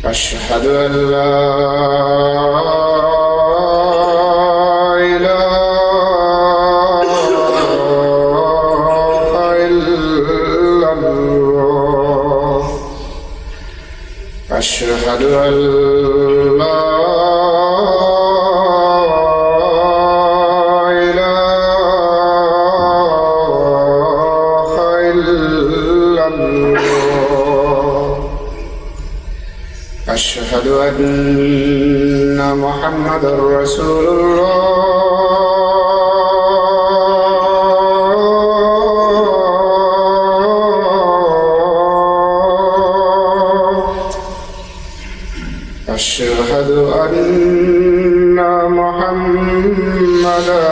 أشهد أن لا إله إلا الله أشهد أن لا إله إلا الله أشهد أن محمدًا رسول الله أشهد أن محمدًا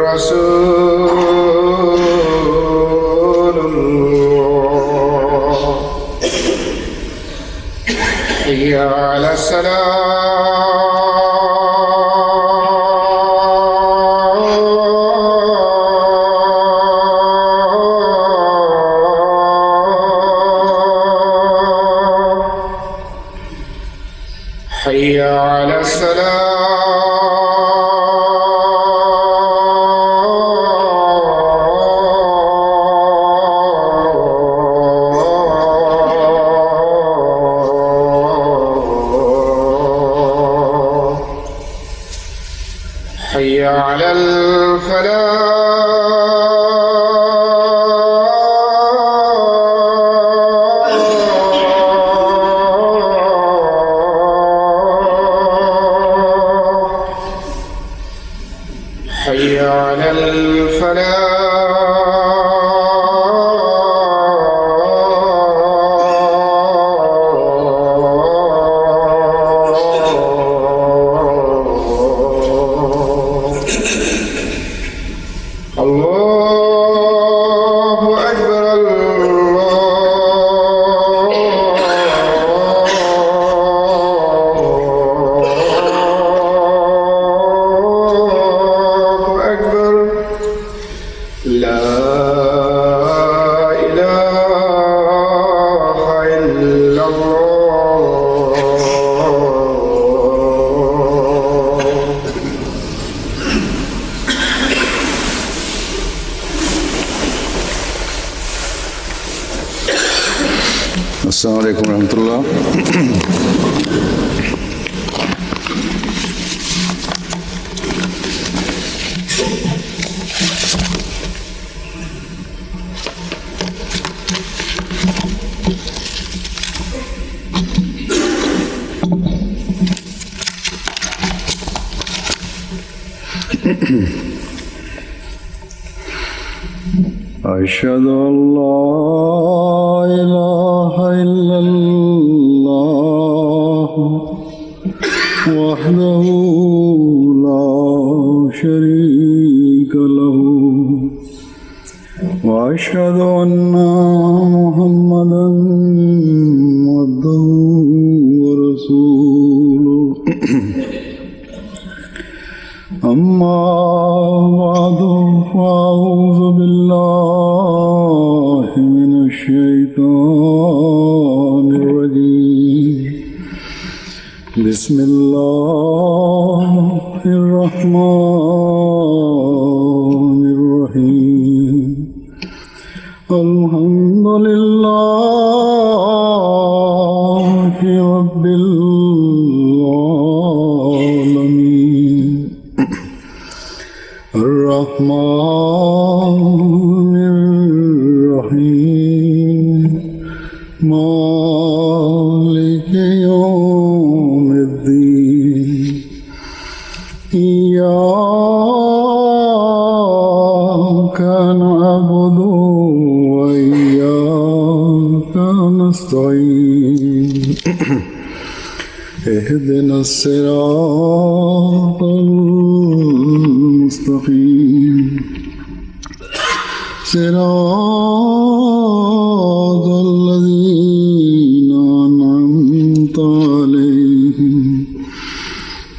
رسول الله حي على الصلاة حي على حي على الفلاح حي على الله أكبر الله أكبر لا إله إلا الله السلام عليكم ورحمة الله. أشهد أن لا إله إلا الله وحده لا شريك له وأشهد أن محمدًا عبده ورسوله أما بعد فأعوذ بالله من الشيطان الرجيم بسم الله الرحمن الرحيم الحمد لله رب العالمين الرحمن الرحيم مالك يوم إياك نعبد وإياك نستعين اهدنا الصراط المستقيم صراط الذين أنعمت عليهم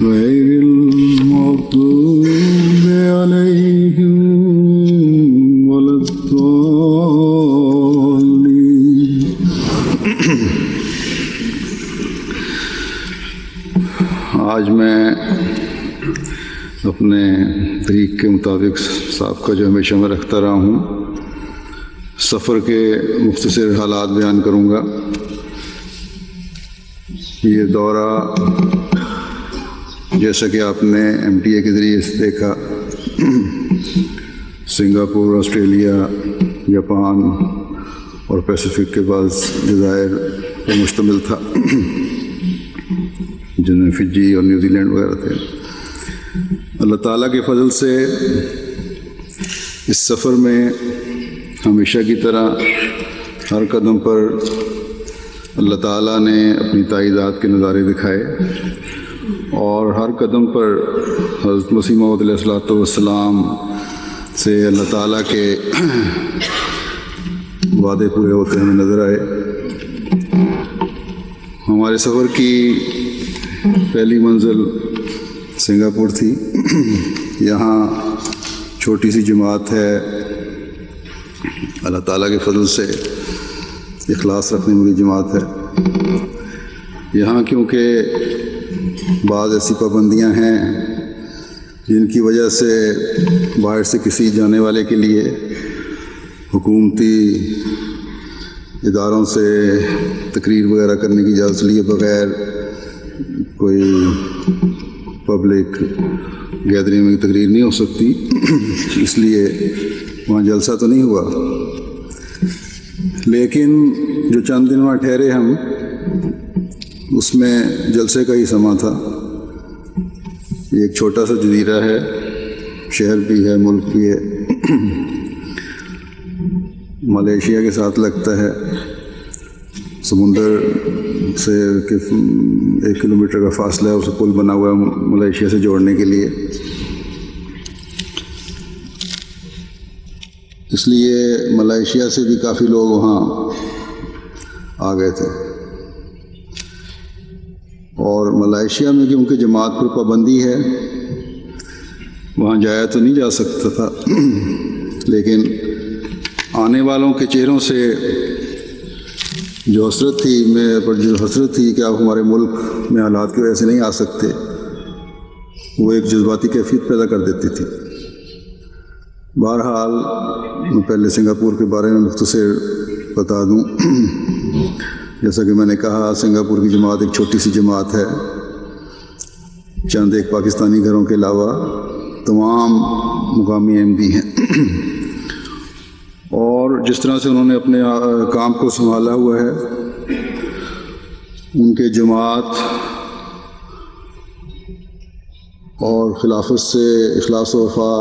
غير المغضوب عليهم ولا الضالين. آج میں اپنے طریق کے مطابق سابقہ جو ہمیشہ میں رکھتا رہا ہوں سفر کے مختصر حالات بیان کروں گا. یہ دورہ جیسا کہ آپ نے MTA کے ذریعے سے دیکھا سنگاپور، آسٹریلیا، جاپان اور پیسیفک کے بعض جزائر پر مشتمل تھا جن میں فجی اور نیوزی لینڈ وغیرہ تھے. اللہ تعالیٰ کے فضل سے اس سفر میں ہمیشہ کی طرح ہر قدم پر اللہ تعالیٰ نے اپنی تائیدات کے نظارے دکھائے اور ہر قدم پر حضرت مسیح موعود علیہ السلام سے اللہ تعالیٰ کے وعدے پورے ہوتے ہمیں نظر آئے. ہمارے سفر کی پہلی منزل سنگاپور تھی. یہاں چھوٹی سی جماعت ہے، اللہ تعالیٰ کے فضل سے اخلاص رکھنے والی جماعت ہے. یہاں کیونکہ بعض ایسی پابندیاں ہیں جن کی وجہ سے باہر سے کسی جانے والے کے لیے حکومتی اداروں سے تقریر وغیرہ کرنے کی اجازت لیے بغیر کوئی پبلک گیدرنگ میں تقریر نہیں ہو سکتی. اس لیے وہاں جلسہ تو نہیں ہوا، لیکن جو چند دن وہاں ٹھہرے ہم اس میں جلسے کا ہی سما تھا. یہ ایک چھوٹا سا جزیرہ ہے، شہر بھی ہے، ملک بھی ہے، ملیشیا کے ساتھ لگتا ہے. سمندر سے 1 کلومیٹر کا فاصلہ ہے، اسے پل بنا ہوا ہے ملیشیا سے جوڑنے کے لیے. اس لیے ملیشیا سے بھی کافی لوگ وہاں آ گئے تھے. اور ملیشیا میں کیونکہ جماعت پر پابندی ہے وہاں جایا تو نہیں جا سکتا تھا، لیکن آنے والوں کے چہروں سے جو حسرت تھی کہ آپ ہمارے ملک میں حالات کی وجہ سے نہیں آ سکتے، وہ ایک جذباتی کیفیت پیدا کر دیتی تھی. بہرحال میں پہلے سنگاپور کے بارے میں مختصر بتا دوں. جیسا کہ میں نے کہا سنگاپور کی جماعت ایک چھوٹی سی جماعت ہے. چند ایک پاکستانی گھروں کے علاوہ تمام مقامی MD ہیں اور جس طرح سے انہوں نے اپنے کام کو سنبھالا ہوا ہے ان کے جماعت اور خلافت سے اخلاص و وفا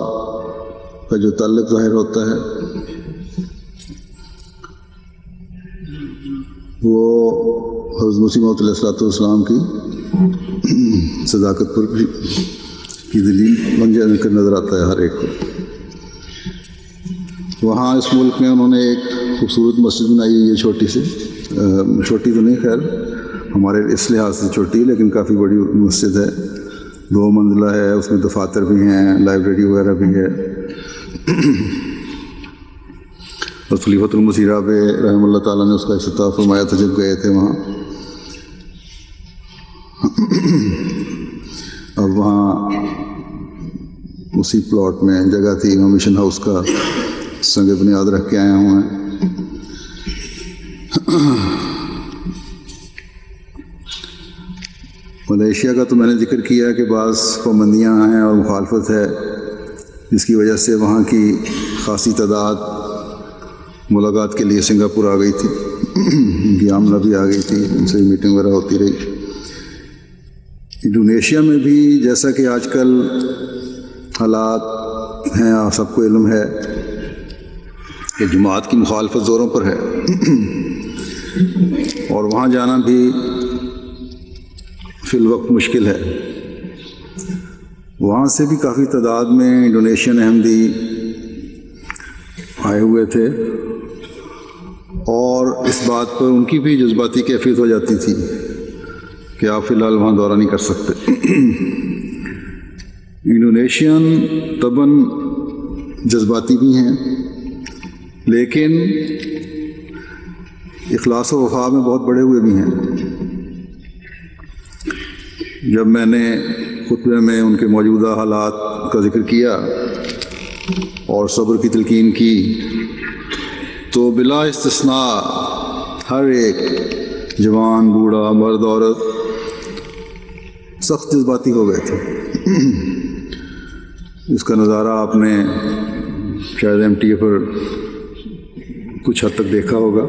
کا جو تعلق ظاہر ہوتا ہے وہ حضرت مسیح موعود علیہ السلام کی صداقت پر کی دلیل بن جانے کر نظر آتا ہے ہر ایک کو. وہاں اس ملک میں انہوں نے ایک خوبصورت مسجد بنائی ہوئی ہے، چھوٹی تو نہیں، خیر ہمارے اس لحاظ سے چھوٹی لیکن کافی بڑی مسجد ہے. 2 منزلہ ہے، اس میں دفاتر بھی ہیں، لائبریری وغیرہ بھی ہے. اور خلیفۃ المسیح رابع رحمہ اللہ تعالیٰ نے اس کا افتتاح فرمایا تھا جب گئے تھے وہاں. اب وہاں اسی پلاٹ میں جگہ تھی، وہاں مشن ہاؤس کا سنگ بنیاد رکھ کے آئے ہوئے ہیں. ملیشیا کا تو میں نے ذکر کیا کہ بعض پابندیاں ہیں اور مخالفت ہے، جس کی وجہ سے وہاں کی خاصی تعداد ملاقات کے لیے سنگاپور آ گئی تھی. ان کی آمنہ بھی آ گئی تھی، ان سے میٹنگ وغیرہ ہوتی رہی. انڈونیشیا میں بھی جیسا کہ آج کل حالات ہیں، آپ سب کو علم ہے کہ جماعت کی مخالفت زوروں پر ہے، اور وہاں جانا بھی فی الوقت مشکل ہے۔ وہاں سے بھی کافی تعداد میں انڈونیشین احمدی آئے ہوئے تھے، اور اس بات پر ان کی بھی جذباتی کیفیت ہو جاتی تھی کہ آپ فی الحال وہاں دورہ نہیں کر سکتے۔ انڈونیشین طبعاً جذباتی بھی ہیں، لیکن اخلاص و وفا میں بہت بڑے ہوئے بھی ہیں۔ جب میں نے خطبے میں ان کے موجودہ حالات کا ذکر کیا اور صبر کی تلقین کی، تو بلا استثناء ہر ایک جوان، بوڑھا، مرد، عورت سخت جذباتی ہو گئے تھے۔ اس کا نظارہ آپ نے شاید MTA پر کچھ حد تک دیکھا ہوگا،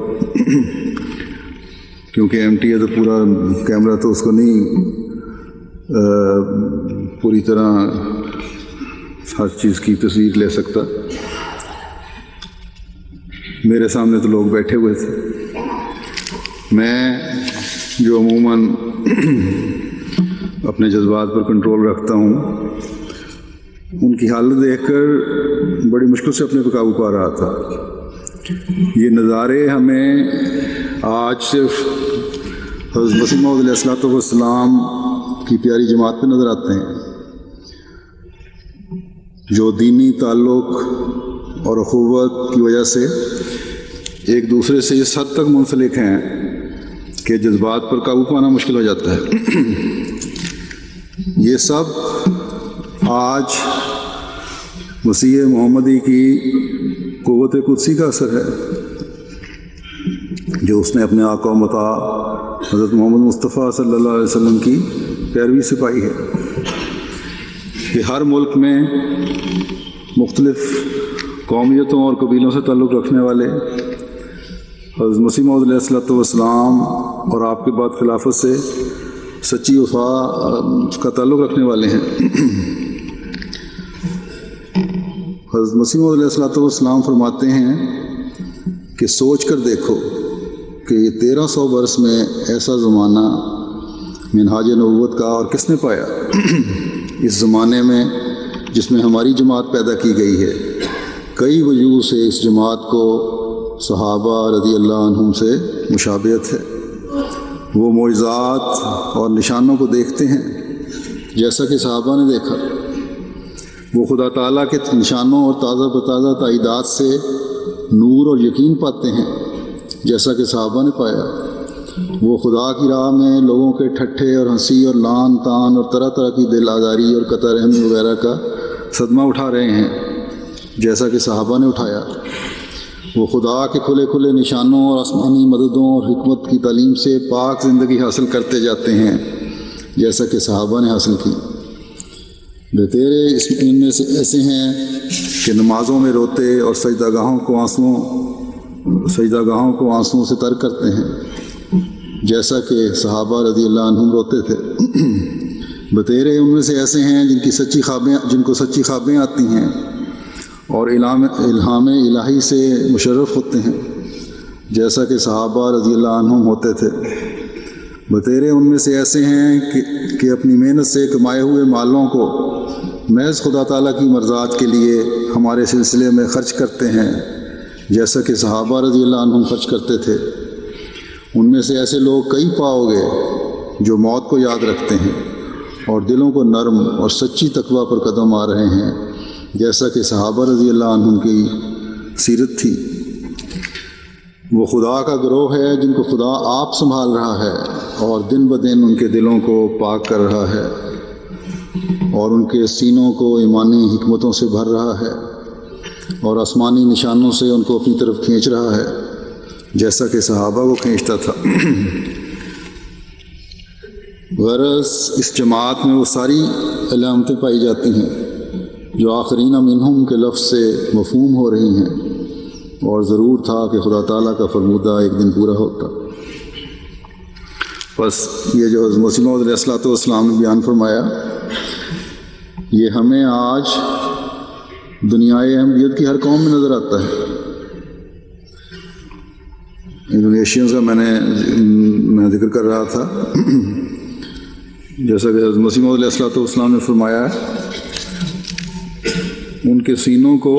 کیونکہ MTA تو پورا کیمرہ تو اس کو نہیں پوری طرح ہر چیز کی تصویر لے سکتا۔ میرے سامنے تو لوگ بیٹھے ہوئے تھے، میں جو عموماً اپنے جذبات پر کنٹرول رکھتا ہوں، ان کی حالت دیکھ کر بڑی مشکل سے اپنے پہ قابو پا رہا تھا۔ یہ نظارے ہمیں آج صرف حضرت مسیح موعود علیہ الصلوۃ والسلام کی پیاری جماعت پہ نظر آتے ہیں، جو دینی تعلق اور اخوت کی وجہ سے ایک دوسرے سے اس حد تک منسلک ہیں کہ جذبات پر قابو پانا مشکل ہو جاتا ہے۔ یہ سب آج مسیح محمدی کی قوت قدسی کا اثر ہے، جو اس نے اپنے آقا و مطاع حضرت محمد مصطفیٰ صلی اللہ علیہ وسلم کی پیروی سے پائی ہے، کہ ہر ملک میں مختلف قومیتوں اور قبیلوں سے تعلق رکھنے والے حضرت مسیح موعود علیہ الصلوۃ والسلام اور آپ کے بعد خلافت سے سچی وفا کا تعلق رکھنے والے ہیں۔ حضرت مسیح موعود علیہ الصلوۃ والسلام فرماتے ہیں کہ سوچ کر دیکھو کہ یہ 1300 برس میں ایسا زمانہ منہاج نبوت کا اور کس نے پایا؟ اس زمانے میں جس میں ہماری جماعت پیدا کی گئی ہے، کئی وجوہ سے اس جماعت کو صحابہ رضی اللہ عنہم سے مشابہت ہے۔ وہ معجزات اور نشانوں کو دیکھتے ہیں جیسا کہ صحابہ نے دیکھا، وہ خدا تعالیٰ کے نشانوں اور تازہ بتازہ تائیدات سے نور اور یقین پاتے ہیں جیسا کہ صحابہ نے پایا۔ وہ خدا کی راہ میں لوگوں کے ٹھٹھے اور ہنسی اور لان تان اور طرح طرح کی دل آزاری اور قطع رحمی وغیرہ کا صدمہ اٹھا رہے ہیں جیسا کہ صحابہ نے اٹھایا۔ وہ خدا کے کھلے کھلے نشانوں اور آسمانی مددوں اور حکمت کی تعلیم سے پاک زندگی حاصل کرتے جاتے ہیں جیسا کہ صحابہ نے حاصل کی۔ بتیرے ان میں سے ایسے ہیں کہ نمازوں میں روتے اور سجدہ گاہوں کو آنسوؤں سے تر کرتے ہیں جیسا کہ صحابہ رضی اللہ عنہم روتے تھے۔ بتیرے ان میں سے ایسے ہیں جن کو سچی خوابیں آتی ہیں اور الہام الہی سے مشرف ہوتے ہیں جیسا کہ صحابہ رضی اللہ عنہم ہوتے تھے۔ بتیرے ان میں سے ایسے ہیں کہ اپنی محنت سے کمائے ہوئے مالوں کو محض خدا تعالیٰ کی مرضات کے لیے ہمارے سلسلے میں خرچ کرتے ہیں جیسا کہ صحابہ رضی اللہ عنہم خرچ کرتے تھے۔ ان میں سے ایسے لوگ کئی پاؤ گے جو موت کو یاد رکھتے ہیں اور دلوں کو نرم اور سچی تقویٰ پر قدم آ رہے ہیں جیسا کہ صحابہ رضی اللہ عنہم کی سیرت تھی۔ وہ خدا کا گروہ ہے جن کو خدا آپ سنبھال رہا ہے اور دن بدن ان کے دلوں کو پاک کر رہا ہے اور ان کے سینوں کو ایمانی حکمتوں سے بھر رہا ہے اور آسمانی نشانوں سے ان کو اپنی طرف کھینچ رہا ہے جیسا کہ صحابہ کو کھینچتا تھا۔ غرض اس جماعت میں وہ ساری علامتیں پائی جاتی ہیں جو آخرین منہم کے لفظ سے مفہوم ہو رہی ہیں، اور ضرور تھا کہ خدا تعالیٰ کا فرمودہ ایک دن پورا ہوتا۔ بس یہ جو حضرت مسیح موعود علیہ الصلوۃ والسلام نے بیان فرمایا، یہ ہمیں آج دنیائے احمدیت کی ہر قوم میں نظر آتا ہے۔ انڈونیشینز کا میں ذکر کر رہا تھا، جیسا کہ حضرت مسیح موعود علیہ الصلوۃ والسلام نے فرمایا ان کے سینوں کو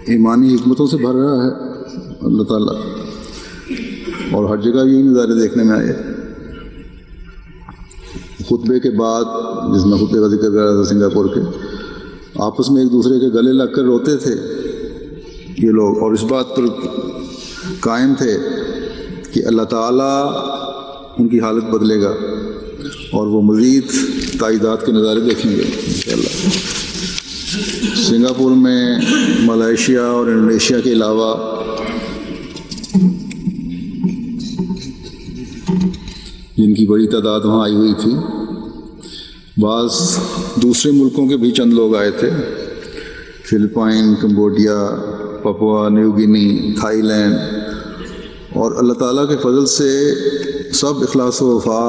ایمانی حکمتوں سے بھر رہا ہے اللہ تعالیٰ، اور ہر جگہ یہی نظارے دیکھنے میں آئے۔ خطبے کے بعد، جس میں خطبے کا ذکر کر رہا تھا سنگاپور کے، آپس میں ایک دوسرے کے گلے لگ کر روتے تھے یہ لوگ، اور اس بات پر قائم تھے کہ اللہ تعالیٰ ان کی حالت بدلے گا اور وہ مزید تائیدات کے نظارے دیکھیں گے انشاءاللہ۔ سنگاپور میں ملائیشیا اور انڈونیشیا کے علاوہ جن کی بڑی تعداد وہاں آئی ہوئی تھی، بعض دوسرے ملکوں کے بھی چند لوگ آئے تھے، Philippines, Cambodia, پپوا new گینی، Thai land, اور اللہ تعالیٰ کے فضل سے سب اخلاص و وفا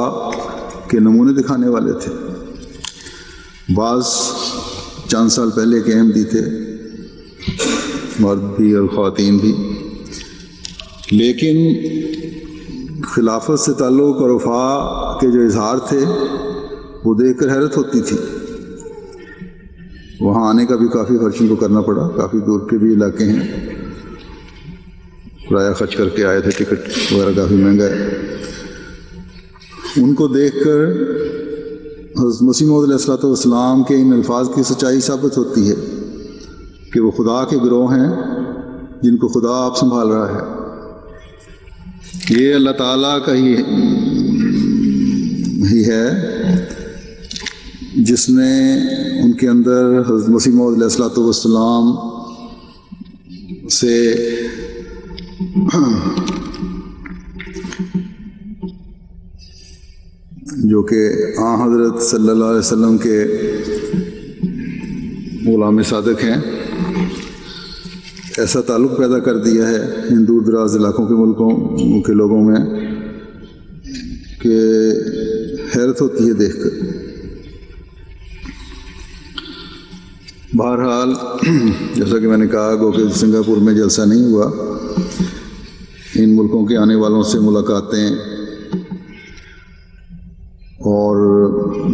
کے نمونے دکھانے والے تھے۔ بعض چند سال پہلے کے احمدی تھے، مرد بھی اور خواتین بھی، لیکن خلافت سے تعلق اور وفا کے جو اظہار تھے وہ دیکھ کر حیرت ہوتی تھی۔ وہاں آنے کا بھی کافی خرچ ان کو کرنا پڑا، کافی دور کے بھی علاقے ہیں، کرایہ خرچ کر کے آئے تھے، ٹکٹ وغیرہ کافی مہنگا ہے۔ ان کو دیکھ کر حضرت مسیح موعود علیہ الصلوۃ والسلام کے ان الفاظ کی سچائی ثابت ہوتی ہے کہ وہ خدا کے گروہ ہیں جن کو خدا آپ سنبھال رہا ہے۔ یہ اللہ تعالیٰ کا ہی ہے جس نے ان کے اندر حضرت مسیح موعود علیہ الصلوۃ والسلام سے جو کہ آن حضرت صلی اللہ علیہ وسلم کے غلام صادق ہیں، ایسا تعلق پیدا کر دیا ہے ان دور دراز علاقوں کے ملکوں کے لوگوں میں کہ حیرت ہوتی ہے دیکھ کر۔ بہرحال جیسا کہ میں نے کہا گو کہ سنگاپور میں جلسہ نہیں ہوا، ان ملکوں کے آنے والوں سے ملاقاتیں اور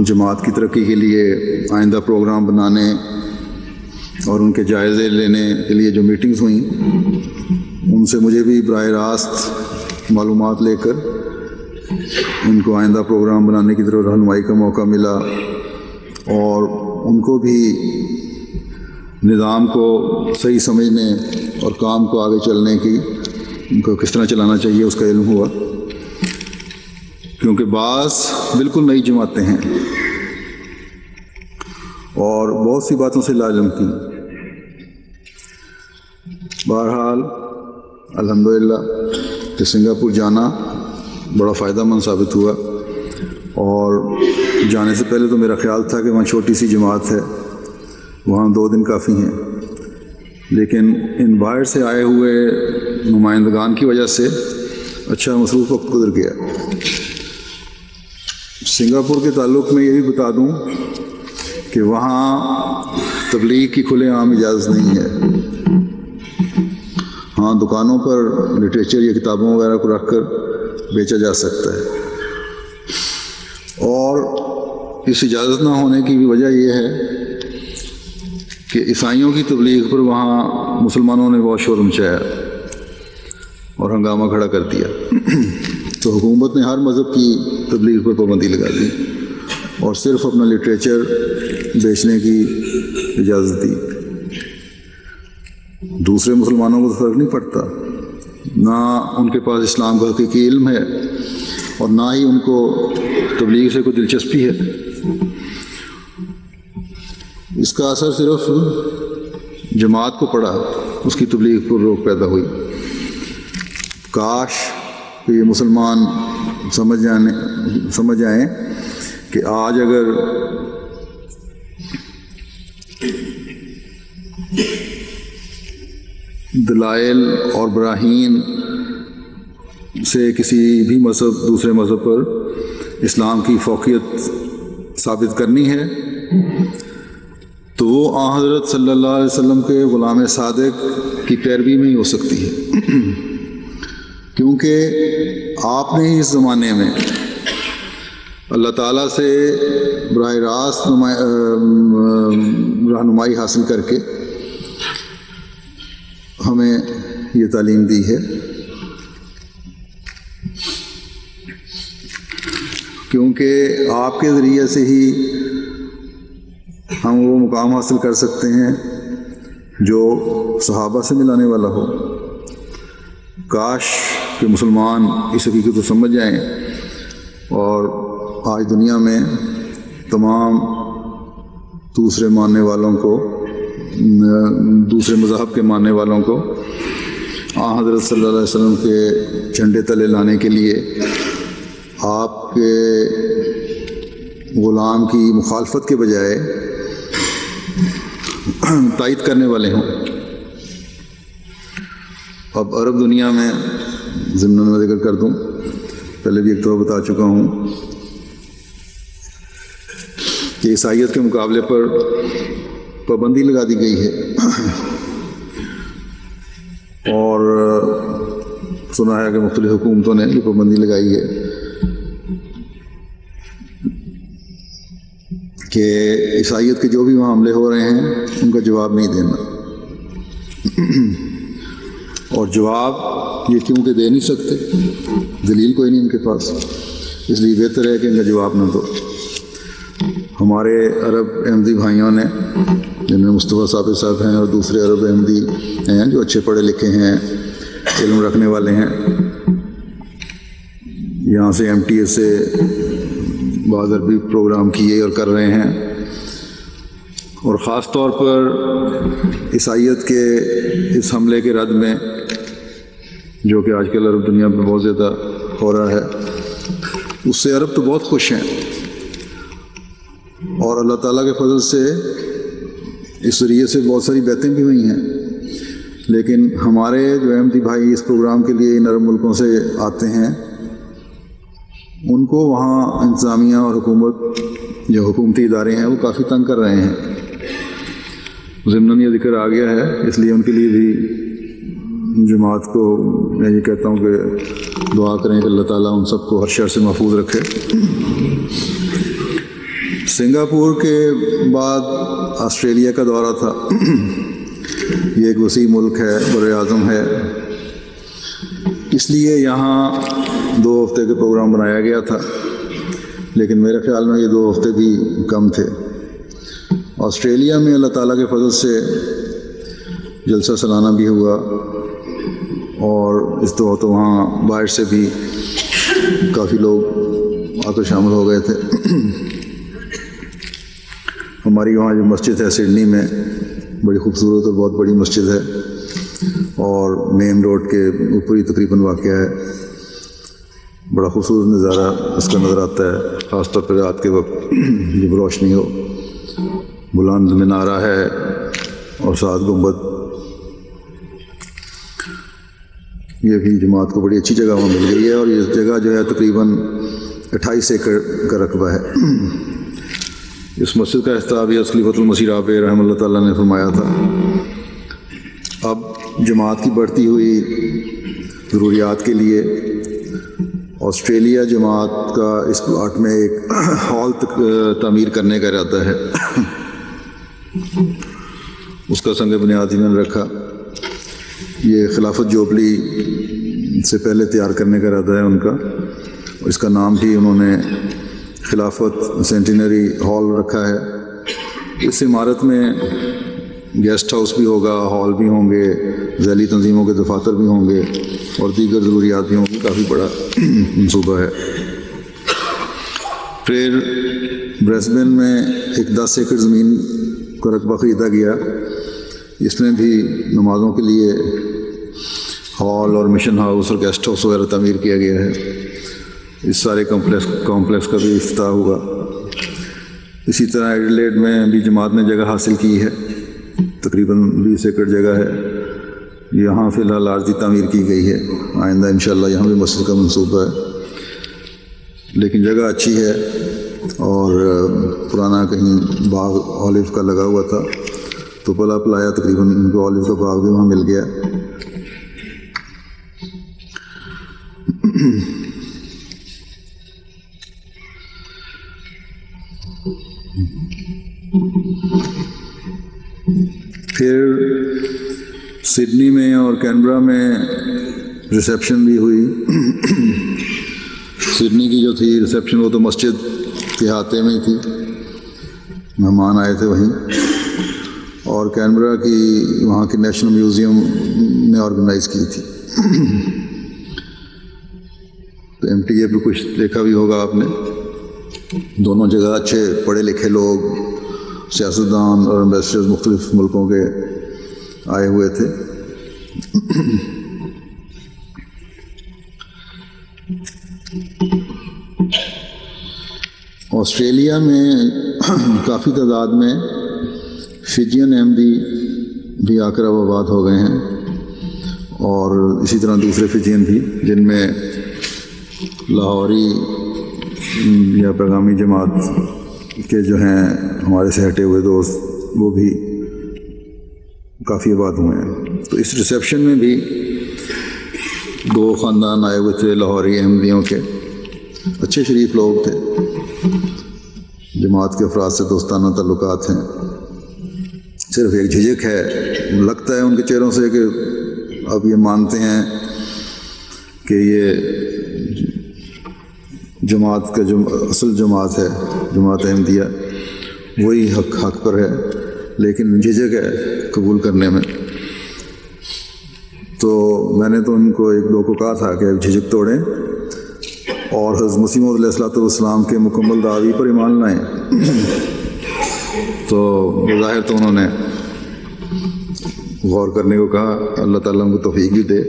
جماعت کی ترقی کے لیے آئندہ پروگرام بنانے اور ان کے جائزے لینے کے لیے جو میٹنگز ہوئیں، ان سے مجھے بھی براہ راست معلومات لے کر ان کو آئندہ پروگرام بنانے کی طرف رہنمائی کا موقع ملا، اور ان کو بھی نظام کو صحیح سمجھنے اور کام کو آگے چلنے کی، ان کو کس طرح چلانا چاہیے اس کا علم ہوا، کیونکہ بعض بالکل نئی جماعتیں ہیں اور بہت سی باتوں سے لاعلم تھی۔ بہرحال الحمدللہ کہ سنگاپور جانا بڑا فائدہ مند ثابت ہوا، اور جانے سے پہلے تو میرا خیال تھا کہ وہاں چھوٹی سی جماعت ہے، وہاں 2 دن کافی ہیں، لیکن ان باہر سے آئے ہوئے نمائندگان کی وجہ سے اچھا مصروف وقت گزر گیا۔ سنگاپور کے تعلق میں یہ بھی بتا دوں کہ وہاں تبلیغ کی کھلے عام اجازت نہیں ہے۔ ہاں، دکانوں پر لٹریچر یا کتابوں وغیرہ کو رکھ کر بیچا جا سکتا ہے، اور اس اجازت نہ ہونے کی بھی وجہ یہ ہے کہ عیسائیوں کی تبلیغ پر وہاں مسلمانوں نے بہت شور مچایا اور ہنگامہ کھڑا کر دیا، تو حکومت نے ہر مذہب کی تبلیغ پر پابندی لگا دی اور صرف اپنا لٹریچر بیچنے کی اجازت دی۔ دوسرے مسلمانوں کو تو فرق نہیں پڑتا، نہ ان کے پاس اسلام کا حقیقی علم ہے اور نہ ہی ان کو تبلیغ سے کوئی دلچسپی ہے۔ اس کا اثر صرف جماعت کو پڑا، اس کی تبلیغ پر روک پیدا ہوئی۔ کاش کہ یہ مسلمان سمجھ آئیں کہ آج اگر دلائل اور براہین سے کسی بھی مذہب دوسرے مذہب پر اسلام کی فوقیت ثابت کرنی ہے تو وہ آن حضرت صلی اللہ علیہ وسلم کے غلام صادق کی پیروی میں ہی ہو سکتی ہے، کیونکہ آپ نے ہی اس زمانے میں اللہ تعالیٰ سے براہ راست رہنمائی حاصل کر کے ہمیں یہ تعلیم دی ہے، کیونکہ آپ کے ذریعے سے ہی ہم وہ مقام حاصل کر سکتے ہیں جو صحابہ سے ملانے والا ہو۔ کاش کہ مسلمان اس حقیقت کو سمجھ جائیں اور آج دنیا میں تمام دوسرے ماننے والوں کو، دوسرے مذہب کے ماننے والوں کو آن حضرت صلی اللہ علیہ وسلم کے جھنڈے تلے لانے کے لیے آپ کے غلام کی مخالفت کے بجائے تائید کرنے والے ہوں۔ اب عرب دنیا میں ضمن میں ذکر کر دوں، پہلے بھی ایک دفعہ بتا چکا ہوں کہ عیسائیت کے مقابلے پر پابندی لگا دی گئی ہے، اور سنا ہے کہ مختلف حکومتوں نے یہ پابندی لگائی ہے کہ عیسائیت کے جو بھی وہاں حملے ہو رہے ہیں ان کا جواب نہیں دینا، اور جواب یہ کیونکہ دے نہیں سکتے، دلیل کوئی نہیں ان کے پاس، اس لیے بہتر ہے کہ ان کا جواب نہ دو۔ ہمارے عرب احمدی بھائیوں نے، جن میں مصطفیٰ صابر صاحب ہیں اور دوسرے عرب احمدی ہیں جو اچھے پڑھے لکھے ہیں، علم رکھنے والے ہیں، یہاں سے MTA سے بعض عربی پروگرام کیے اور کر رہے ہیں، اور خاص طور پر عیسائیت کے اس حملے کے رد میں جو کہ آج کل عرب دنیا میں بہت زیادہ ہو رہا ہے، اس سے عرب تو بہت خوش ہیں، اور اللہ تعالیٰ کے فضل سے اس ذریعے سے بہت ساری باتیں بھی ہوئی ہیں، لیکن ہمارے جو احمدی بھائی اس پروگرام کے لیے ان عرب ملکوں سے آتے ہیں، ان کو وہاں انتظامیہ اور حکومت جو حکومتی ادارے ہیں وہ کافی تنگ کر رہے ہیں۔ ضمن یہ ذکر آ گیا ہے، اس لیے ان کے لیے بھی جماعت کو میں یہ کہتا ہوں کہ دعا کریں کہ اللہ تعالیٰ ان سب کو ہر شر سے محفوظ رکھے۔ سنگاپور کے بعد آسٹریلیا کا دورہ تھا۔ یہ ایک وسیع ملک ہے، بر اعظم ہے، اس لیے یہاں 2 ہفتے کا پروگرام بنایا گیا تھا، لیکن میرے خیال میں یہ 2 ہفتے بھی کم تھے۔ آسٹریلیا میں اللہ تعالیٰ کے فضل سے جلسہ سالانہ بھی ہوا، اور اس دفعہ تو وہاں باہر سے بھی کافی لوگ آ کر شامل ہو گئے تھے۔ ہماری وہاں جو مسجد ہے سڈنی میں، بڑی خوبصورت اور بہت بڑی مسجد ہے، اور مین روڈ کے اوپر ہی تقریباً واقع ہے، بڑا خوبصورت نظارہ اس کا نظر آتا ہے، خاص طور پر رات کے وقت جب روشنی ہو، بلند مینارہ ہے اور 7 گنبد۔ یہ بھی جماعت کو بڑی اچھی جگہ وہاں مل گئی ہے، اور یہ جگہ جو ہے تقریباً 28 ایکڑ کا رقبہ ہے۔ اس مسجد کا افتتاح بھی خلیفۃ المسیح رابع رحمہ اللہ تعالیٰ نے فرمایا تھا۔ اب جماعت کی بڑھتی ہوئی ضروریات کے لیے آسٹریلیا جماعت کا اس پلاٹ میں ایک ہال تعمیر کرنے کا ارادہ ہے، اس کا سنگ بنیاد انہوں نے رکھا۔ یہ خلافت جوبلی سے پہلے تیار کرنے کا ارادہ ہے ان کا، اور اس کا نام بھی انہوں نے خلافت سینٹینری ہال رکھا ہے۔ اس عمارت میں گیسٹ ہاؤس بھی ہوگا، ہال بھی ہوں گے، ذیلی تنظیموں کے دفاتر بھی ہوں گے، اور دیگر ضروریات بھی ہوں گی۔ کافی بڑا منصوبہ ہے۔ پھر برسبن میں ایک 10 ایکڑ زمین کا رقبہ خریدا گیا، اس میں بھی نمازوں کے لیے ہال اور مشن ہاؤس اور گیسٹ ہاؤس وغیرہ تعمیر کیا گیا ہے۔ اس سارے کمپلیکس کا بھی افتتاح ہوا۔ اسی طرح ایڈیلیڈ میں بھی جماعت نے جگہ حاصل کی ہے، تقریباً 20 ایکڑ جگہ ہے، یہاں فی الحال عارضی تعمیر کی گئی ہے، آئندہ انشاءاللہ یہاں بھی مسجد کا منصوبہ ہے، لیکن جگہ اچھی ہے اور پرانا کہیں باغ اولیو کا لگا ہوا تھا تو پلا پلایا تقریباً ان کو اولیو کا باغ بھی وہاں مل گیا۔ پھر سڈنی میں اور کینبرا میں ریسیپشن بھی ہوئی۔ سڈنی کی جو تھی ریسیپشن وہ تو مسجد کے احاطے میں ہی تھی، مہمان آئے تھے وہیں، اور کینبرا کی وہاں کی نیشنل میوزیم نے آرگنائز کی تھی۔ تو MTA پہ کچھ دیکھا بھی ہوگا آپ نے، دونوں جگہ اچھے پڑھے لکھے لوگ، سیاستدان اور امبیسڈرز مختلف ملکوں کے آئے ہوئے تھے۔ آسٹریلیا میں کافی تعداد میں فجین احمدی بھی آ کر اب آباد ہو گئے ہیں، اور اسی طرح دوسرے فجین بھی، جن میں لاہوری یا پیغامی جماعت کے جو ہیں ہمارے سے ہٹے ہوئے دوست، وہ بھی کافی آباد ہوئے ہیں۔ تو اس ریسیپشن میں بھی 2 خاندان آئے ہوئے تھے لاہوری احمدیوں کے، اچھے شریف لوگ تھے، جماعت کے افراد سے دوستانہ تعلقات ہیں۔ صرف ایک جھجک ہے، لگتا ہے ان کے چہروں سے کہ اب یہ مانتے ہیں کہ یہ جماعت کا جو اصل جماعت ہے، جماعت احمدیہ، وہی حق پر ہے، لیکن جھجک ہے قبول کرنے میں۔ تو میں نے تو ان کو 1-2 کو کہا تھا کہ جھجک توڑیں اور حضرت مسیح موعود علیہ السلام کے مکمل دعوی پر ایمان لائیں۔ تو بظاہر تو انہوں نے غور کرنے کو کہا، اللہ تعالیٰ ان کو توفیق بھی دے۔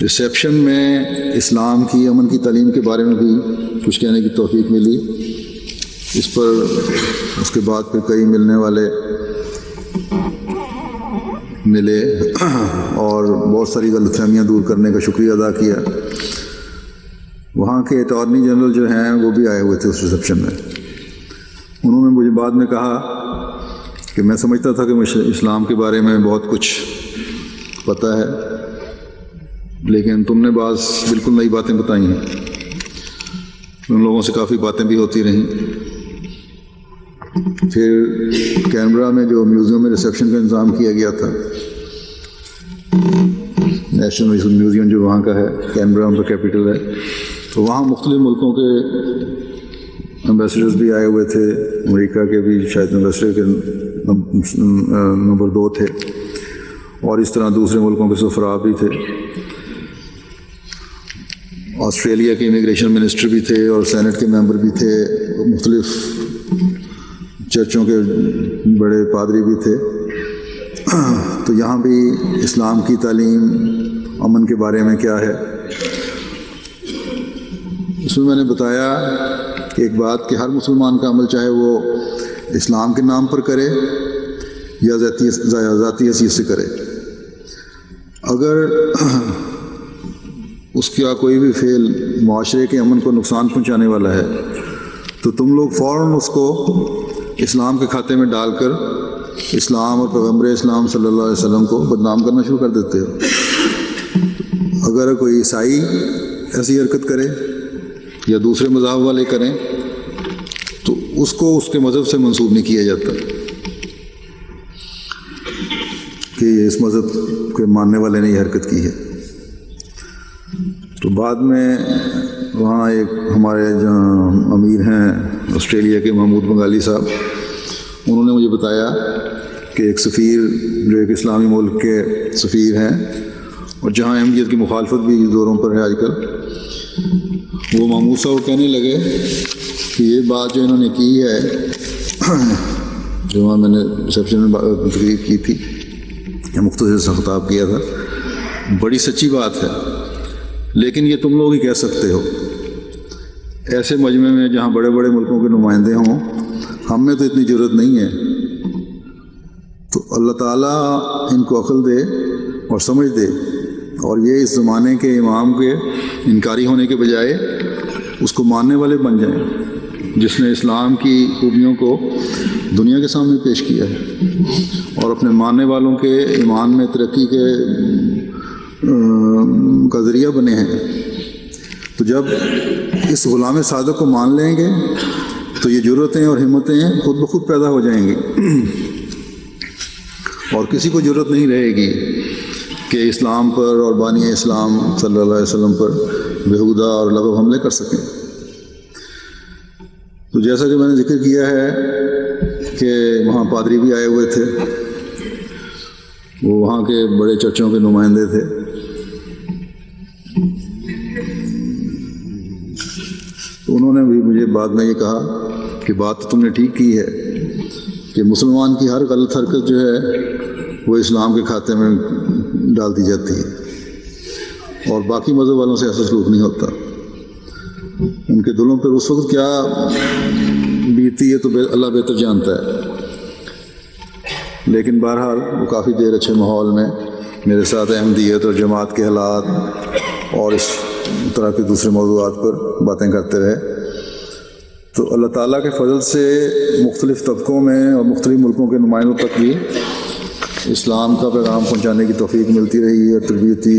ریسیپشن میں اسلام کی امن کی تعلیم کے بارے میں بھی کچھ کہنے کی توفیق ملی۔ اس پر اس کے بعد پھر کئی ملنے والے ملے اور بہت ساری غلط فہمیاں دور کرنے کا شکریہ ادا کیا۔ وہاں کے اٹارنی جنرل جو ہیں وہ بھی آئے ہوئے تھے اس ریسیپشن میں۔ انہوں نے مجھے بعد میں کہا کہ میں سمجھتا تھا کہ مجھے اسلام کے بارے میں بہت کچھ پتہ ہے، لیکن تم نے بعض بالکل نئی باتیں بتائی ہیں۔ ان لوگوں سے کافی باتیں بھی ہوتی رہیں۔ پھر کینبرا میں جو میوزیم میں ریسیپشن کا انتظام کیا گیا تھا، نیشنل میوزیم جو وہاں کا ہے، کینبرا ان کا کیپٹل ہے، تو وہاں مختلف ملکوں کے امبیسڈرز بھی آئے ہوئے تھے، امریکہ کے بھی شاید امبیسڈر کے نمبر 2 تھے، اور اس طرح دوسرے ملکوں کے سفراء بھی تھے۔ آسٹریلیا کے امیگریشن منسٹر بھی تھے اور سینٹ کے ممبر بھی تھے، مختلف چرچوں کے بڑے پادری بھی تھے۔ تو یہاں بھی اسلام کی تعلیم، امن کے بارے میں کیا ہے، اس میں نے بتایا کہ ایک بات کہ ہر مسلمان کا عمل چاہے وہ اسلام کے نام پر کرے یا ذاتی حیثیت سے کرے، اگر اس کا کوئی بھی فعل معاشرے کے امن کو نقصان پہنچانے والا ہے تو تم لوگ فوراً اس کو اسلام کے کھاتے میں ڈال کر اسلام اور پیغمبر اسلام صلی اللہ علیہ وسلم کو بدنام کرنا شروع کر دیتے ہو۔ اگر کوئی عیسائی ایسی حرکت کرے یا دوسرے مذہب والے کریں تو اس کو اس کے مذہب سے منسوب نہیں کیا جاتا کہ یہ اس مذہب کے ماننے والے نے یہ حرکت کی ہے۔ تو بعد میں وہاں ایک ہمارے جو امیر ہیں آسٹریلیا کے محمود بنگالی صاحب، انہوں نے مجھے بتایا کہ ایک سفیر جو ایک اسلامی ملک کے سفیر ہیں اور جہاں احمدیت کی مخالفت بھی زوروں پر ہے آج کل، وہ محمود صاحب کہنے لگے کہ یہ بات جو انہوں نے کی ہے، جو وہاں میں نے ریسیپشن میں تقریر کی تھی یا مختصر سے خطاب کیا تھا، بڑی سچی بات ہے، لیکن یہ تم لوگ ہی کہہ سکتے ہو۔ ایسے مجمع میں جہاں بڑے بڑے ملکوں کے نمائندے ہوں ہم میں تو اتنی ضرورت نہیں ہے. تو اللہ تعالیٰ ان کو عقل دے اور سمجھ دے، اور یہ اس زمانے کے امام کے انکاری ہونے کے بجائے اس کو ماننے والے بن جائیں، جس نے اسلام کی خوبیوں کو دنیا کے سامنے پیش کیا ہے اور اپنے ماننے والوں کے ایمان میں ترقی کے کا ذریعہ بنے ہیں. تو جب اس غلام صادق کو مان لیں گے تو یہ جرأتیں اور ہمتیں خود بخود پیدا ہو جائیں گی، اور کسی کو ضرورت نہیں رہے گی کہ اسلام پر اور بانی اسلام صلی اللہ علیہ وسلم پر بےہودہ اور لغو حملے کر سکیں. تو جیسا کہ میں نے ذکر کیا ہے کہ وہاں پادری بھی آئے ہوئے تھے، وہ وہاں کے بڑے چرچوں کے نمائندے تھے. تو انہوں نے بھی مجھے بعد میں یہ کہا کہ بات تو تم نے ٹھیک کی ہے کہ مسلمان کی ہر غلط حرکت جو ہے وہ اسلام کے کھاتے میں ڈال دی جاتی ہے، اور باقی مذہب والوں سے ایسا سلوک نہیں ہوتا. ان کے دلوں پر اس وقت کیا بیتتی ہے تو اللہ بہتر جانتا ہے. لیکن بہرحال وہ کافی دیر اچھے ماحول میں میرے ساتھ احمدیت اور جماعت کے حالات اور اس طرح کے دوسرے موضوعات پر باتیں کرتے رہے. تو اللہ تعالیٰ کے فضل سے مختلف طبقوں میں اور مختلف ملکوں کے نمائندوں تک بھی اسلام کا پیغام پہنچانے کی توفیق ملتی رہی اور تربیتی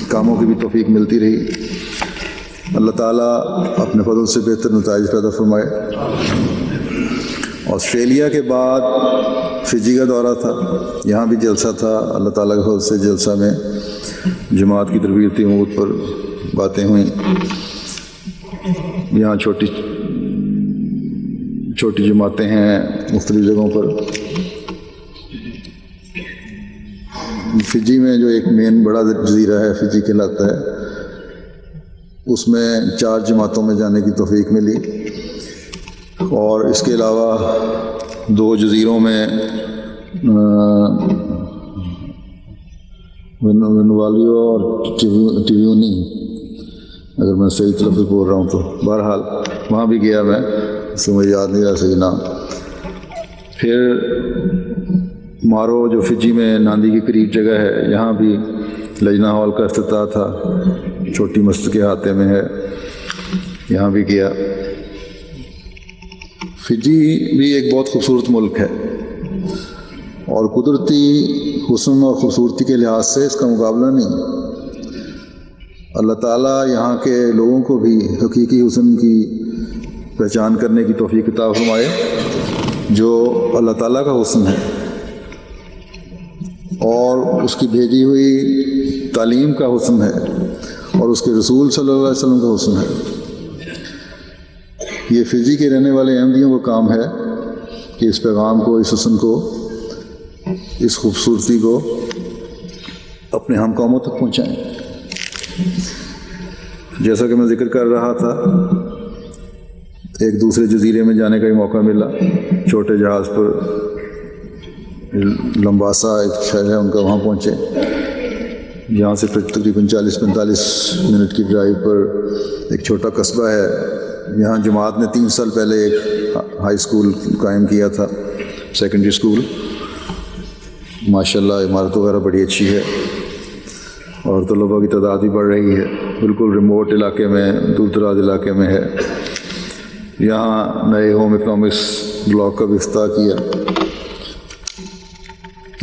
کاموں کی بھی توفیق ملتی رہی. اللہ تعالیٰ اپنے فضل سے بہتر نتائج پیدا فرمائے. آسٹریلیا کے بعد فجی کا دورہ تھا، یہاں بھی جلسہ تھا. اللہ تعالیٰ کے فضل سے جلسہ میں جماعت کی تربیتی امور پر باتیں ہوئیں. یہاں چھوٹی چھوٹی جماعتیں ہیں مختلف جگہوں پر. فجی میں جو ایک مین بڑا جزیرہ ہے فجی کہلاتا ہے، اس میں 4 جماعتوں میں جانے کی توفیق ملی، اور اس کے علاوہ 2 جزیروں میں ونوالیو اور ٹیویونی، اگر میں صحیح تلفظ بول رہا ہوں تو. بہرحال وہاں بھی گیا میں، اس سے مجھے یاد نہیں رہا صحیح نام. پھر مارو جو فجی میں ناندی کے قریب جگہ ہے، یہاں بھی لجنہ ہال کا افتتاح تھا، چھوٹی مسجد کے احاطے میں ہے، یہاں بھی گیا. فجی بھی ایک بہت خوبصورت ملک ہے، اور قدرتی حسن اور خوبصورتی کے لحاظ سے اس کا مقابلہ نہیں. اللہ تعالیٰ یہاں کے لوگوں کو بھی حقیقی حسن کی پہچان کرنے کی توفیق عطا فرمائے، جو اللہ تعالیٰ کا حسن ہے اور اس کی بھیجی ہوئی تعلیم کا حسن ہے اور اس کے رسول صلی اللہ علیہ وسلم کا حسن ہے. یہ فجی کے رہنے والے احمدیوں کا کام ہے کہ اس پیغام کو، اس حسن کو، اس خوبصورتی کو اپنے ہم قوموں تک پہنچائیں. جیسا کہ میں ذکر کر رہا تھا، ایک دوسرے جزیرے میں جانے کا ہی موقع ملا. چھوٹے جہاز پر لمباسا ایک شہر ہے ان کا، وہاں پہنچے. یہاں سے تقریباً 40-45 منٹ کی ڈرائیو پر ایک چھوٹا قصبہ ہے. یہاں جماعت نے 3 سال پہلے ایک ہائی اسکول قائم کیا تھا، سیکنڈری اسکول. ماشاءاللہ عمارت وغیرہ بڑی اچھی ہے اور طلباء کی تعداد بھی بڑھ رہی ہے. بالکل ریموٹ علاقے میں، دور دراز علاقے میں ہے. یہاں نئے ہوم اکنامکس بلاک کا بھی افتتاح کیا.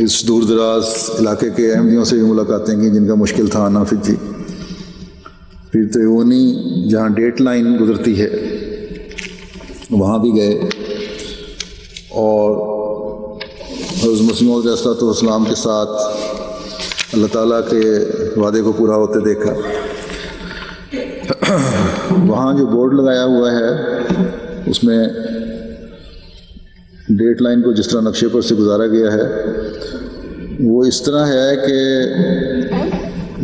اس دور دراز علاقے کے احمدیوں سے بھی ملاقاتیں کی جن کا مشکل تھا آنا فجی. پھر تیونی جہاں ڈیٹ لائن گزرتی ہے وہاں بھی گئے، اور حضرت مسیح موعود علیہ الصلوۃ والسلام کے ساتھ اللہ تعالیٰ کے وعدے کو پورا ہوتے دیکھا. وہاں جو بورڈ لگایا ہوا ہے اس میں ڈیٹ لائن کو جس طرح نقشے پر سے گزارا گیا ہے وہ اس طرح ہے کہ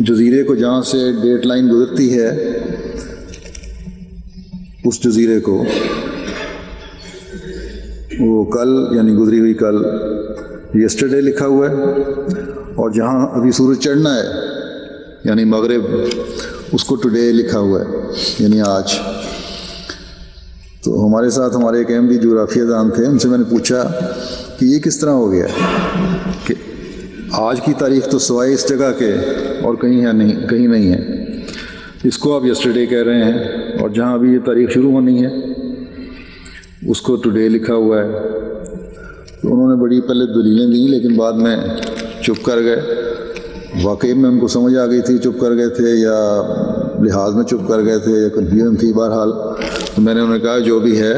جزیرے کو جہاں سے ڈیٹ لائن گزرتی ہے اس جزیرے کو وہ کل یعنی گزری ہوئی کل یسٹرڈے لکھا ہوا ہے، اور جہاں ابھی سورج چڑھنا ہے یعنی مغرب اس کو ٹوڈے لکھا ہوا ہے یعنی آج. تو ہمارے ساتھ ہمارے ایک احمدی جغرافیہ دان تھے، ان سے میں نے پوچھا کہ یہ کس طرح ہو گیا کہ آج کی تاریخ تو سوائے اس جگہ کے اور کہیں نہیں ہے، اس کو آپ یسٹرڈے کہہ رہے ہیں، اور جہاں ابھی یہ تاریخ شروع ہونی ہے اس کو ٹوڈے لکھا ہوا ہے۔ تو انہوں نے بڑی پہلے دلیلیں دیں، لیکن بعد میں چپ کر گئے۔ واقعی میں ان کو سمجھ آ گئی تھی، چپ کر گئے تھے، یا لحاظ میں چپ کر گئے تھے، یا کنفیوژن تھی، بہرحال تو میں نے انہیں کہا جو بھی ہے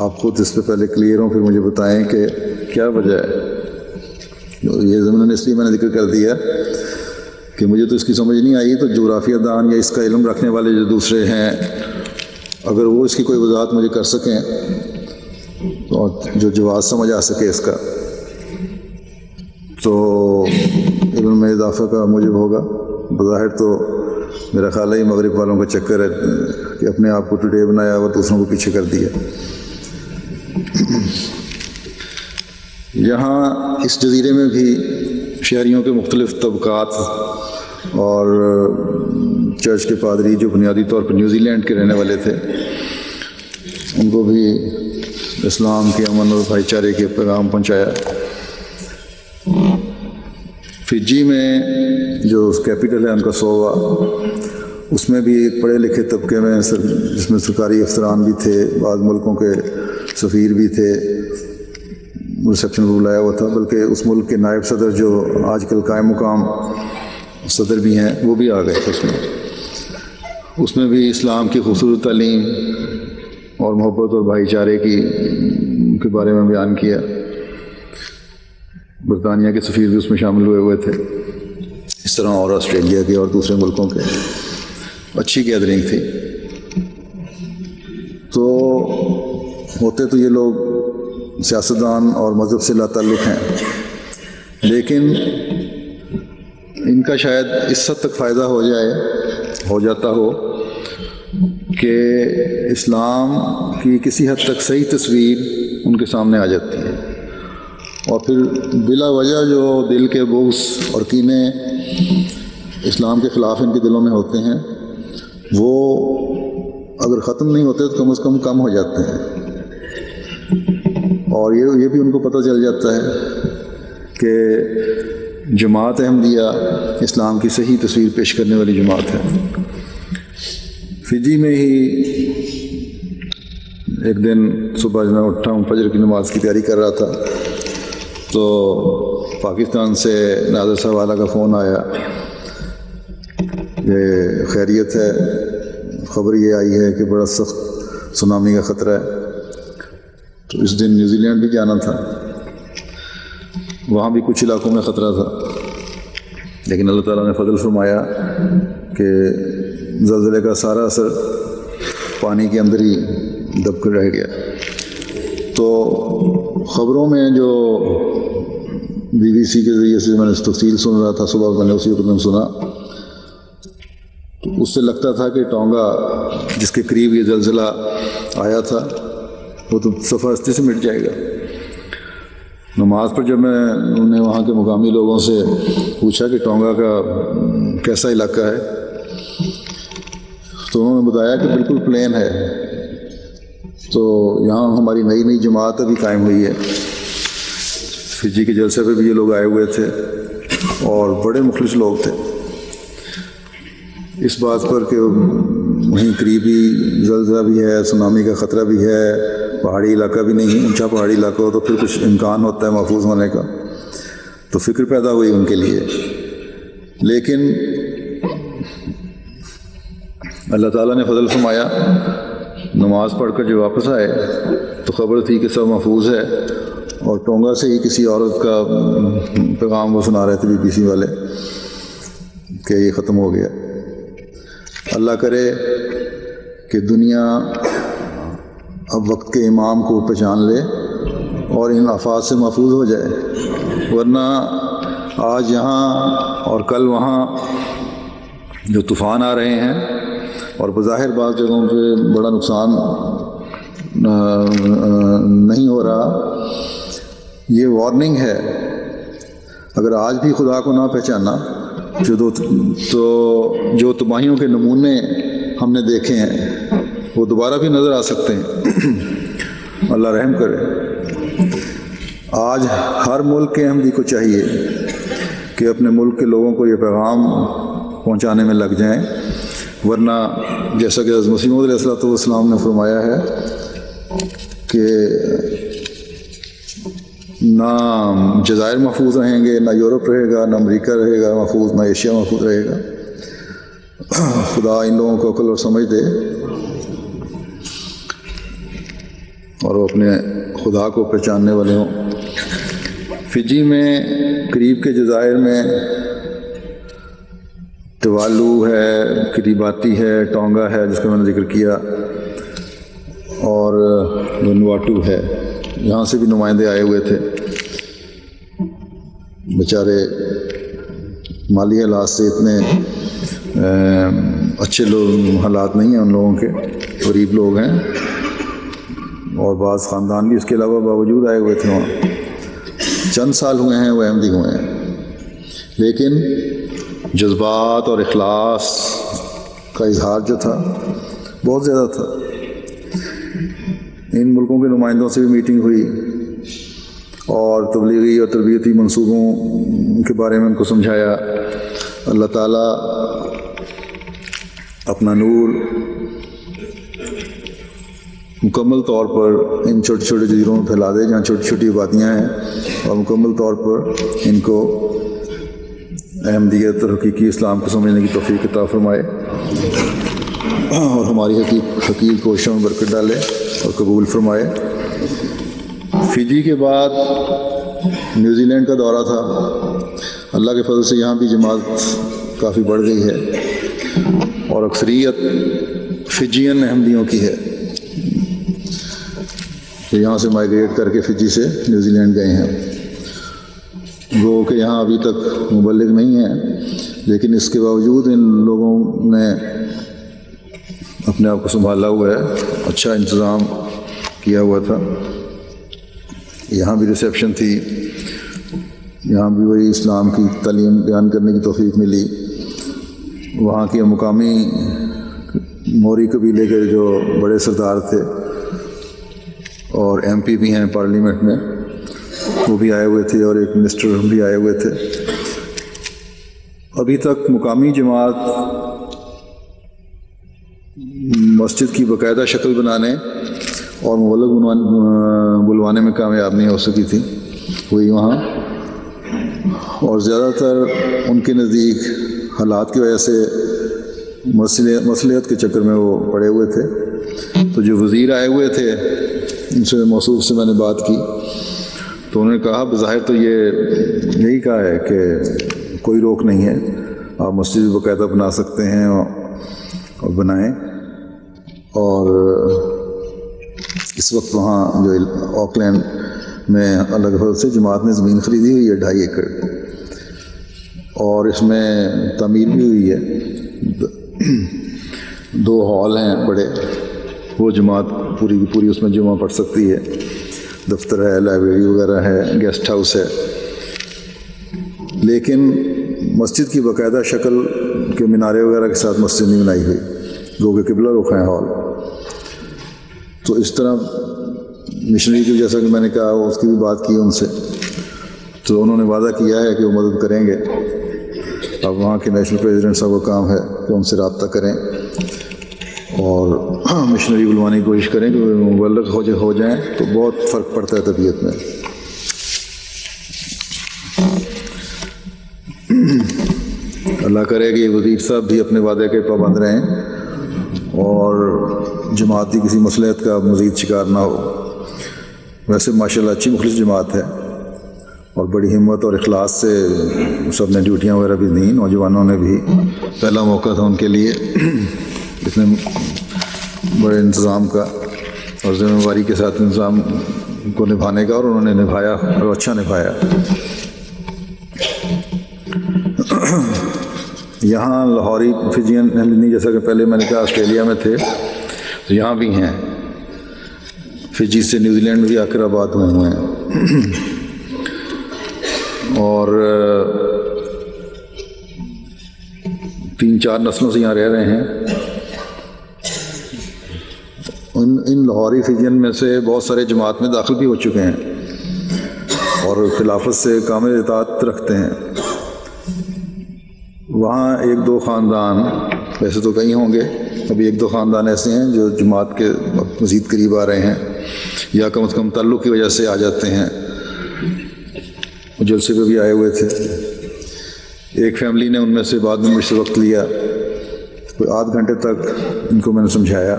آپ خود اس پہ پہلے کلیئر ہوں، پھر مجھے بتائیں کہ کیا وجہ ہے۔ یہ ضمن اس لیے میں نے ذکر کر دیا کہ مجھے تو اس کی سمجھ نہیں آئی، تو جغرافیہ دان یا اس کا علم رکھنے والے جو دوسرے ہیں، اگر وہ اس کی کوئی وضاحت مجھے کر سکیں اور جو جواز سمجھ آ سکے اس کا، تو علم میں اضافہ کا موجب ہوگا۔ بظاہر تو میرا خیال ہے مغرب والوں کا چکر ہے کہ اپنے آپ کو ٹوڈے بنایا اور دوسروں کو پیچھے کر دیا۔ یہاں اس جزیرے میں بھی شہریوں کے مختلف طبقات اور چرچ کے پادری جو بنیادی طور پر نیوزی لینڈ کے رہنے والے تھے، ان کو بھی اسلام کے امن اور بھائی چارے کے پیغام پہنچایا۔ فجی میں جو کیپٹل ہے ان کا سووا، اس میں بھی پڑھے لکھے طبقے میں جس میں سرکاری افسران بھی تھے، بعض ملکوں کے سفیر بھی تھے، ریسیپشن کو بلایا ہوا تھا، بلکہ اس ملک کے نائب صدر جو آج کل قائم مقام صدر بھی ہیں وہ بھی آ گئے تھے۔ اس میں بھی اسلام کی خوبصورت تعلیم اور محبت اور بھائی چارے کے بارے میں بیان کیا۔ برطانیہ کے سفیر بھی اس میں شامل ہوئے تھے، اس طرح اور آسٹریلیا کے اور دوسرے ملکوں کے۔ اچھی گیدرنگ تھی۔ تو ہوتے تو یہ لوگ سیاستدان اور مذہب سے لا تعلق ہیں، لیکن ان کا شاید اس حد تک فائدہ ہو جاتا ہو کہ اسلام کی کسی حد تک صحیح تصویر ان کے سامنے آ جاتی ہے، اور پھر بلا وجہ جو دل کے بغض اور کینے اسلام کے خلاف ان کے دلوں میں ہوتے ہیں، وہ اگر ختم نہیں ہوتے تو کم از کم ہو جاتے ہیں۔ اور یہ بھی ان کو پتہ چل جاتا ہے کہ جماعت احمدیہ اسلام کی صحیح تصویر پیش کرنے والی جماعت ہے۔ فجی میں ہی ایک دن صبح میں اٹھا ہوں، فجر کی نماز کی تیاری کر رہا تھا، تو پاکستان سے ناظر صاحب والا کا فون آیا، یہ خیریت ہے، خبر یہ آئی ہے کہ بڑا سخت سونامی کا خطرہ ہے۔ تو اس دن نیوزی لینڈ بھی جانا تھا، وہاں بھی کچھ علاقوں میں خطرہ تھا، لیکن اللہ تعالیٰ نے فضل فرمایا کہ زلزلے کا سارا اثر پانی کے اندر ہی دب کر رہ گیا۔ تو خبروں میں جو BBC کے ذریعے سے میں نے تفصیل سن رہا تھا، صبح میں نے اسی وقت میں سنا، تو اس سے لگتا تھا کہ ٹونگا جس کے قریب یہ زلزلہ آیا تھا وہ تو صفحہ ہستی سے مٹ جائے گا۔ نماز پر جب میں نے وہاں کے مقامی لوگوں سے پوچھا کہ ٹونگا کا کیسا علاقہ ہے، تو انہوں نے بتایا کہ بالکل پلین ہے۔ تو یہاں ہماری نئی جماعت ابھی قائم ہوئی ہے، فجی کے جلسے پہ بھی یہ لوگ آئے ہوئے تھے اور بڑے مخلص لوگ تھے، اس بات پر کہ وہیں قریبی زلزلہ بھی ہے، سونامی کا خطرہ بھی ہے، پہاڑی علاقہ بھی نہیں، اونچا پہاڑی علاقہ ہو تو پھر کچھ امکان ہوتا ہے محفوظ ہونے کا، تو فکر پیدا ہوئی ان کے لیے۔ لیکن اللہ تعالیٰ نے فضل فرمایا، نماز پڑھ کر جو واپس آئے تو خبر تھی کہ سب محفوظ ہے، اور ٹونگا سے ہی کسی عورت کا پیغام وہ سنا رہے تھے BBC والے کہ یہ ختم ہو گیا۔ اللہ کرے کہ دنیا اب وقت کے امام کو پہچان لے اور ان آفات سے محفوظ ہو جائے، ورنہ آج یہاں اور کل وہاں جو طوفان آ رہے ہیں، اور بظاہر بعض جگہوں پہ بڑا نقصان نہیں ہو رہا، یہ وارننگ ہے۔ اگر آج بھی خدا کو نہ پہچانا تو جو تباہیوں کے نمونے ہم نے دیکھے ہیں وہ دوبارہ بھی نظر آ سکتے ہیں، اللہ رحم کرے۔ آج ہر ملک کے احمدی کو چاہیے کہ اپنے ملک کے لوگوں کو یہ پیغام پہنچانے میں لگ جائیں، ورنہ جیسا کہ حضرت مسیح موعود علیہ الصلوۃ والسلام نے فرمایا ہے کہ نہ جزائر محفوظ رہیں گے، نہ یورپ رہے گا، نہ امریکہ رہے گا محفوظ، نہ ایشیا محفوظ رہے گا۔ خدا ان لوگوں کو عقل اور سمجھ دے اور وہ اپنے خدا کو پہچاننے والے ہوں۔ فجی میں قریب کے جزائر میں ٹوالو ہے، کریباتی ہے، ٹونگا ہے جس کا میں نے ذکر کیا، اور وانواتو ہے، یہاں سے بھی نمائندے آئے ہوئے تھے۔ بیچارے مالی حالات سے اتنے اچھے حالات نہیں ہیں ان لوگوں کے، غریب لوگ ہیں، اور بعض خاندان بھی اس کے علاوہ باوجود آئے ہوئے تھے وہاں۔ چند سال ہوئے ہیں وہ احمدی ہوئے ہیں، لیکن جذبات اور اخلاص کا اظہار جو تھا بہت زیادہ تھا۔ ان ملکوں کے نمائندوں سے بھی میٹنگ ہوئی اور تبلیغی اور تربیتی منصوبوں کے بارے میں ان کو سمجھایا۔ اللہ تعالیٰ اپنا نور مکمل طور پر ان چھوٹے چھوٹے جزیروں میں پھیلا دے جہاں چھوٹی چھوٹی آبادیاں ہیں، اور مکمل طور پر ان کو احمدیت اور حقیقی اسلام کو سمجھنے کی توفیق عطا فرمائے، اور ہماری حقیقی کوششوں میں برکت ڈالے اور قبول فرمائے۔ فجی کے بعد نیوزی لینڈ کا دورہ تھا۔ اللہ کے فضل سے یہاں بھی جماعت کافی بڑھ گئی ہے، اور اکثریت فجین احمدیوں کی ہے کہ یہاں سے مائیگریٹ کر کے فجی سے نیوزی لینڈ گئے ہیں۔ وہ کہ یہاں ابھی تک مبلغ نہیں ہیں، لیکن اس کے باوجود ان لوگوں نے اپنے آپ کو سنبھالا ہوا ہے، اچھا انتظام کیا ہوا تھا۔ یہاں بھی ریسیپشن تھی، یہاں بھی وہی اسلام کی تعلیم بیان کرنے کی توفیق ملی۔ وہاں کے مقامی موری قبیلے کے جو بڑے سردار تھے اور ایم پی بھی ہیں پارلیمنٹ میں، وہ بھی آئے ہوئے تھے، اور ایک منسٹر بھی آئے ہوئے تھے۔ ابھی تک مقامی جماعت مسجد کی باقاعدہ شکل بنانے اور مبلغ بلوانے میں کامیاب نہیں ہو سکی تھی، وہی وہاں، اور زیادہ تر ان کے نزدیک حالات کی وجہ سے مصلحت کے چکر میں وہ پڑے ہوئے تھے۔ تو جو وزیر آئے ہوئے تھے ان سے موصوف سے میں نے بات کی، تو انہوں نے کہا بظاہر تو یہی کہا ہے کہ کوئی روک نہیں ہے، آپ مسجد باقاعدہ بنا سکتے ہیں اور بنائیں۔ اور اس وقت وہاں جو آکلینڈ میں اللہ کے فضل سے جماعت نے زمین خریدی ہوئی ہے 2.5 ایکڑ، اور اس میں تعمیر بھی ہوئی ہے، 2 ہال ہیں بڑے، وہ جماعت پوری کی پوری اس میں جمعہ پڑھ سکتی ہے، دفتر ہے، لائبریری وغیرہ ہے، گیسٹ ہاؤس ہے۔ لیکن مسجد کی باقاعدہ شکل کے مینارے وغیرہ کے ساتھ مسجد نہیں بنائی ہوئی، گو کہ قبلہ رخ ہے ہال۔ تو اس طرح مشنری کی، جیسا کہ میں نے کہا، اس کی بھی بات کی ان سے، تو انہوں نے وعدہ کیا ہے کہ وہ مدد کریں گے۔ اب وہاں کے نیشنل پریزیڈنٹ صاحب کا کام ہے کہ ان سے رابطہ کریں اور مشنری بلوانے کی کوشش کریں کہ وہ مبلغ ہو جائیں، تو بہت فرق پڑتا ہے طبیعت میں۔ اللہ کرے کہ وزیر صاحب بھی اپنے وعدے کے پابند رہیں اور جماعت کی کسی مصلحت کا مزید شکار نہ ہو۔ ویسے ماشاءاللہ اچھی مخلص جماعت ہے، اور بڑی ہمت اور اخلاص سے سب نے ڈیوٹیاں وغیرہ بھی دیں، نوجوانوں نے بھی، پہلا موقع تھا ان کے لیے اتنے بڑے انتظام کا اور ذمہ داری کے ساتھ انتظام کو نبھانے کا، اور انہوں نے نبھایا اور اچھا نبھایا۔ یہاں لاہوری فجین احمدی، جیسا کہ پہلے میں نے کہا آسٹریلیا میں تھے، تو یہاں بھی ہیں، فجی سے نیوزی لینڈ میں بھی آ کر آباد ہوئے ہیں، اور 3-4 نسلوں سے یہاں رہ رہے ہیں۔ ان لاہوری فیجن میں سے بہت سارے جماعت میں داخل بھی ہو چکے ہیں اور خلافت سے کامل اطاعت رکھتے ہیں. وہاں ایک دو خاندان، ویسے تو کئی ہوں گے، ابھی ایک دو خاندان ایسے ہیں جو جماعت کے مزید قریب آ رہے ہیں یا کم از کم تعلق کی وجہ سے آ جاتے ہیں. جلسے پہ بھی آئے ہوئے تھے. ایک فیملی نے ان میں سے بعد میں مجھ سے وقت لیا، کوئی آدھ گھنٹے تک ان کو میں نے سمجھایا.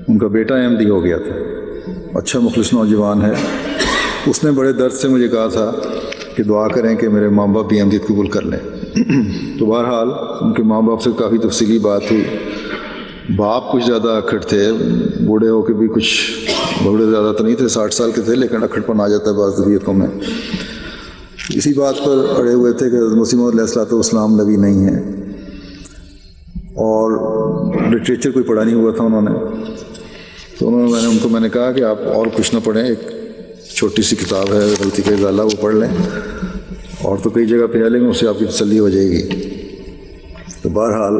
ان کا بیٹا احمدی ہو گیا تھا، اچھا مخلص نوجوان ہے. اس نے بڑے درد سے مجھے کہا تھا کہ دعا کریں کہ میرے ماں باپ بھی احمدیت قبول کر لیں. تو بہرحال ان کے ماں باپ سے کافی تفصیلی بات ہوئی. باپ کچھ زیادہ اکھڑ تھے، بوڑھے ہو کے بھی کچھ بوڑھے زیادہ تو نہیں تھے، 60 سال کے تھے، لیکن اکھڑ پن آ جاتا ہے بعض طبیعتوں میں. اسی بات پر اڑے ہوئے تھے کہ حضرت مسیح موعود علیہ الصلوۃ والسلام نبی نہیں ہیں، اور لٹریچر کوئی پڑھا نہیں ہوا تھا انہوں نے. تو میں نے کہا کہ آپ اور کچھ نہ پڑھیں، ایک چھوٹی سی کتاب ہے غلطی کا ازالہ، وہ پڑھ لیں، اور تو کئی جگہ پہ ہے لیکن اس سے آپ کی تسلی ہو جائے گی. تو بہرحال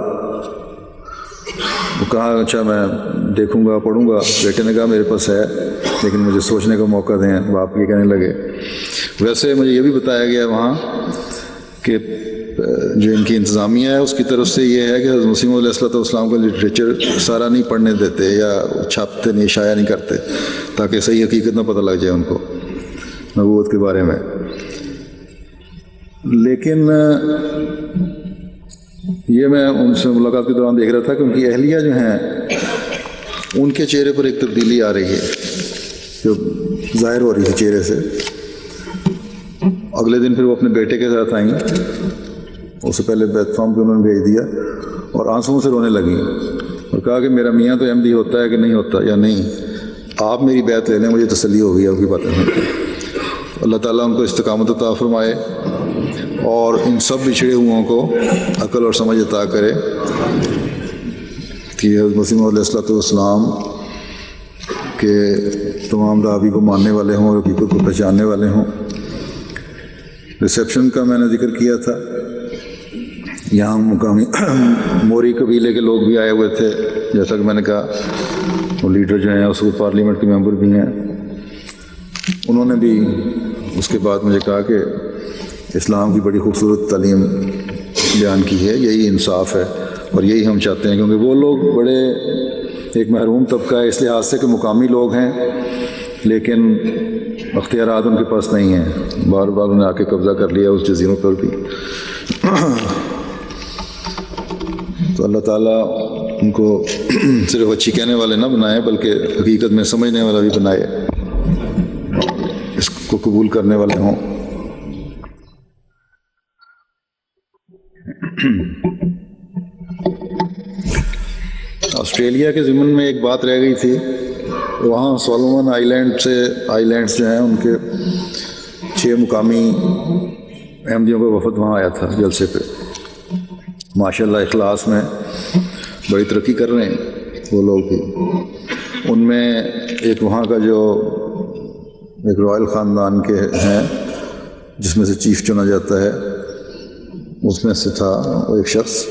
وہ کہا اچھا میں دیکھوں گا، پڑھوں گا. بیٹے نے کہا میرے پاس ہے لیکن مجھے سوچنے کا موقع دیں. باپ یہ کہنے لگے. ویسے مجھے یہ بھی بتایا گیا وہاں کہ جو ان کی انتظامیہ ہے اس کی طرف سے یہ ہے کہ حضرت مسیح موعود علیہ الصلوۃ والسلام کا لٹریچر سارا نہیں پڑھنے دیتے یا چھاپتے نہیں، شائع نہیں کرتے، تاکہ صحیح حقیقت نہ پتہ لگ جائے ان کو نبوت کے بارے میں. لیکن یہ میں ان سے ملاقات کے دوران دیکھ رہا تھا کہ ان کی اہلیہ جو ہیں ان کے چہرے پر ایک تبدیلی آ رہی ہے جو ظاہر ہو رہی ہے چہرے سے. اگلے دن پھر وہ اپنے بیٹے کے ساتھ آئیں، اس سے پہلے بیت فارم پہ انہوں نے بھیج دیا، اور آنسوؤں سے رونے لگیں اور کہا کہ میرا میاں تو احمدی ہوتا ہے کہ نہیں ہوتا یا نہیں، آپ میری بیعت لے لیں، مجھے تسلی ہو گئی آپ کی باتیں سن کے. اللہ تعالیٰ ان کو استقامت عطا فرمائے اور ان سب بچھڑے ہوئوں کو عقل اور سمجھ عطا کرے کہ حضرت مسیح موعود علیہ الصلوۃ والسلام کے تمام دعوی کو ماننے والے ہوں اور حقیقت کو پہچاننے والے ہوں. ریسیپشن کا میں نے ذکر کیا تھا. یہاں مقامی موری قبیلے کے لوگ بھی آئے ہوئے تھے، جیسا کہ میں نے کہا وہ لیڈر جو ہیں اس وقت پارلیمنٹ کے ممبر بھی ہیں. انہوں نے بھی اس کے بعد مجھے کہا کہ اسلام کی بڑی خوبصورت تعلیم بیان کی ہے، یہی انصاف ہے اور یہی ہم چاہتے ہیں، کیونکہ وہ لوگ بڑے ایک محروم طبقہ ہے اس لحاظ سے کہ مقامی لوگ ہیں لیکن اختیارات ان کے پاس نہیں ہیں. بار بار انہیں آ کے قبضہ کر لیا اس جزیروں پر بھی. تو اللہ تعالیٰ ان کو صرف اچھی کہنے والے نہ بنائے بلکہ حقیقت میں سمجھنے والا بھی بنائے، اس کو قبول کرنے والے ہوں. آسٹریلیا کے ضمن میں ایک بات رہ گئی تھی. وہاں سولومن آئی لینڈس جو ہیں ان کے 6 مقامی احمدیوں کا وفد وہاں آیا تھا جلسے پہ. ماشاءاللہ اخلاص میں بڑی ترقی کر رہے ہیں وہ لوگ بھی. ان میں ایک وہاں کا جو ایک رائل خاندان کے ہیں جس میں سے چیف چنا جاتا ہے، اس میں سے تھا وہ ایک شخص،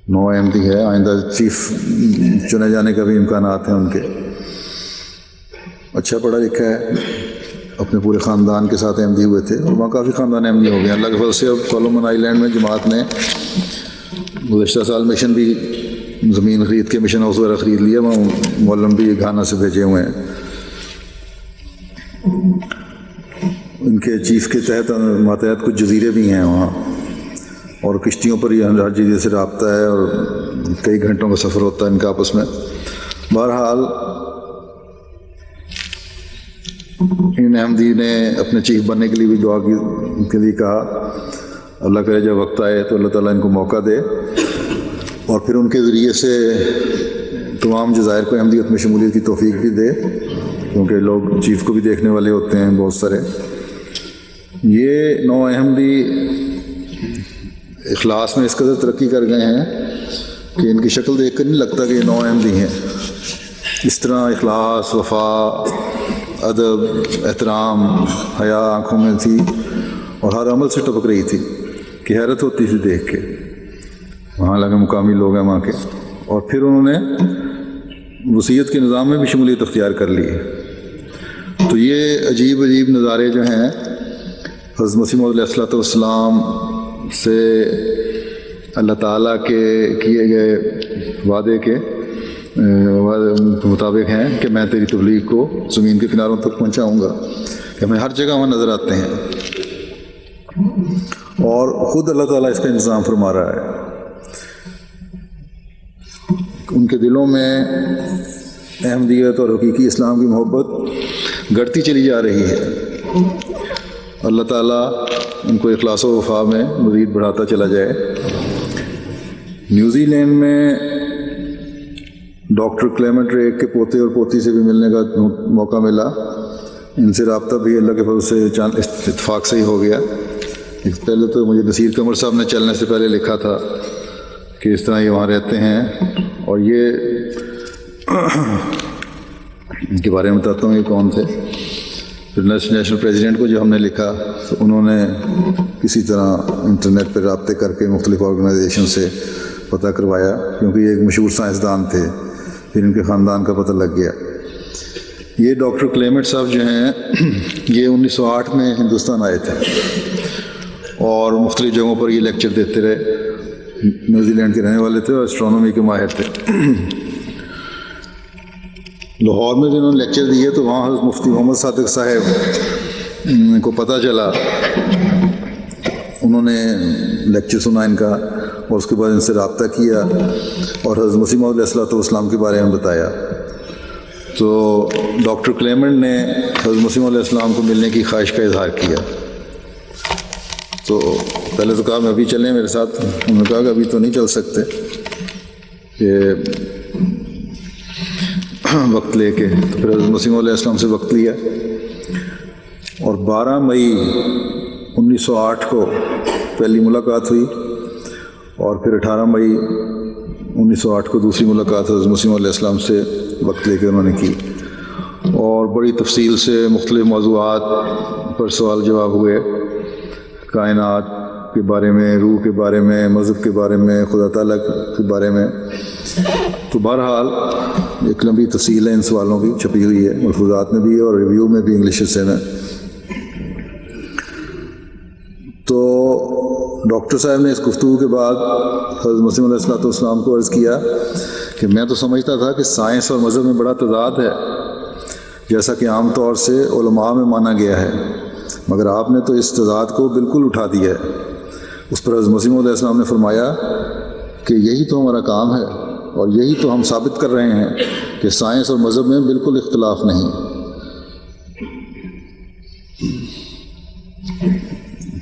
نو احمدی ہے. آئندہ چیف چنے جانے کا بھی امکانات ہیں ان کے. اچھا پڑھا لکھا ہے، اپنے پورے خاندان کے ساتھ احمدی ہوئے تھے اور وہاں کافی خاندان احمدی ہو گئے. اللہ کے فضل سے اب سولومن آئی لینڈ میں جماعت نے گزشتہ سال مشن بھی زمین خرید کے مشن ہاؤس وغیرہ خرید لیا، وہاں مولم بھی گھانا سے بھیجے ہوئے ہیں. ان کے چیف کے تحت ماتحت کچھ جزیرے بھی ہیں وہاں، اور کشتیوں پر یہ ہر جزیرے سے رابطہ ہے اور کئی گھنٹوں کا سفر ہوتا ہے ان کا آپس میں. بہرحال ان احمدی نے اپنے چیف بننے کے لیے بھی دعا کے لیے کہا. اللہ کرے جب وقت آئے تو اللہ تعالیٰ ان کو موقع دے اور پھر ان کے ذریعے سے تمام جزائر کو احمدیت میں شمولیت کی توفیق بھی دے، کیونکہ لوگ چیف کو بھی دیکھنے والے ہوتے ہیں بہت سارے. یہ نو احمدی اخلاص میں اس قدر ترقی کر گئے ہیں کہ ان کی شکل دیکھ کر نہیں لگتا کہ یہ نو احمدی ہیں. اس طرح اخلاص، وفا، ادب، احترام، حیا آنکھوں میں تھی اور ہر عمل سے ٹپک رہی تھی کہ حیرت ہوتی تھی دیکھ کے. وہاں لگے مقامی لوگ ہیں وہاں کے. اور پھر انہوں نے وصیت کے نظام میں بھی شمولیت اختیار کر لی. تو یہ عجیب عجیب نظارے جو ہیں حضرت مسیح موعود علیہ الصلوۃ والسلام سے اللہ تعالیٰ کے کیے گئے وعدے کے مطابق ہیں کہ میں تیری تبلیغ کو زمین کے کناروں تک پہنچاؤں گا، کہ ہمیں ہر جگہ وہاں نظر آتے ہیں، اور خود اللہ تعالیٰ اس کا انتظام فرما رہا ہے. ان کے دلوں میں احمدیت اور حقیقی اسلام کی محبت گڑتی چلی جا رہی ہے. اللہ تعالیٰ ان کو اخلاص و وفا میں مزید بڑھاتا چلا جائے. نیوزی لینڈ میں ڈاکٹر کلیمنٹ ریک کے پوتے اور پوتی سے بھی ملنے کا موقع ملا. ان سے رابطہ بھی اللہ کے فضل سے چاند اتفاق سے ہی ہو گیا. پہلے تو مجھے نصیر قمر صاحب نے چلنے سے پہلے لکھا تھا کہ اس طرح یہ وہاں رہتے ہیں، اور یہ ان کے بارے میں بتاتا ہوں یہ کون تھے. پھر نیشنل پریزیڈنٹ کو جو ہم نے لکھا تو انہوں نے کسی طرح انٹرنیٹ پہ رابطے کر کے مختلف آرگنائزیشن سے پتہ کروایا، کیونکہ یہ ایک مشہور سائنسدان تھے. پھر ان کے خاندان کا پتہ لگ گیا. یہ ڈاکٹر کلیمنٹ صاحب جو ہیں یہ 1908 میں ہندوستان آئے تھے اور مختلف جگہوں پر یہ لیکچر دیتے رہے. نیوزی لینڈ کے رہنے والے تھے اور اسٹرانومی کے ماہر تھے. لاہور میں بھی انہوں نے لیکچر دیے تو وہاں حضرت مفتی محمد صادق صاحب کو پتہ چلا. انہوں نے لیکچر سنا ان کا اور اس کے بعد ان سے رابطہ کیا اور حضرت مسیح موعود علیہ الصلوۃ والسلام کے بارے میں بتایا. تو ڈاکٹر کلیمنٹ نے حضرت مسیح موعود علیہ السلام کو ملنے کی خواہش کا اظہار کیا. تو پہلے تو کہا میں ابھی چلیں میرے ساتھ. انہوں نے کہا کہ ابھی تو نہیں چل سکتے، کہ وقت لے کے. تو پھر حضرت مسیح موعود علیہ السلام سے وقت لیا اور 12 مئی 1908 کو پہلی ملاقات ہوئی، اور پھر 18 مئی 1908 کو دوسری ملاقات حضرت مسیح موعود علیہ السلام سے وقت لے کے انہوں نے کی، اور بڑی تفصیل سے مختلف موضوعات پر سوال جواب ہوئے. کائنات کے بارے میں، روح کے بارے میں، مذہب کے بارے میں، خدا تعالیٰ کے بارے میں. تو بہرحال ایک لمبی تفصیل ہے ان سوالوں کی، چھپی ہوئی ہے ملفوظات میں بھی اور ریویو میں بھی انگلش سے میں. تو ڈاکٹر صاحب نے اس گفتگو کے بعد حضرت مسیح علیہ الصلوۃ والسلام کو عرض کیا کہ میں تو سمجھتا تھا کہ سائنس اور مذہب میں بڑا تضاد ہے، جیسا کہ عام طور سے علماء میں مانا گیا ہے، مگر آپ نے تو اس تضاد کو بالکل اٹھا دیا ہے. اس پر حضرت مسیح علیہ السلام نے فرمایا کہ یہی تو ہمارا کام ہے، اور یہی تو ہم ثابت کر رہے ہیں کہ سائنس اور مذہب میں بالکل اختلاف نہیں.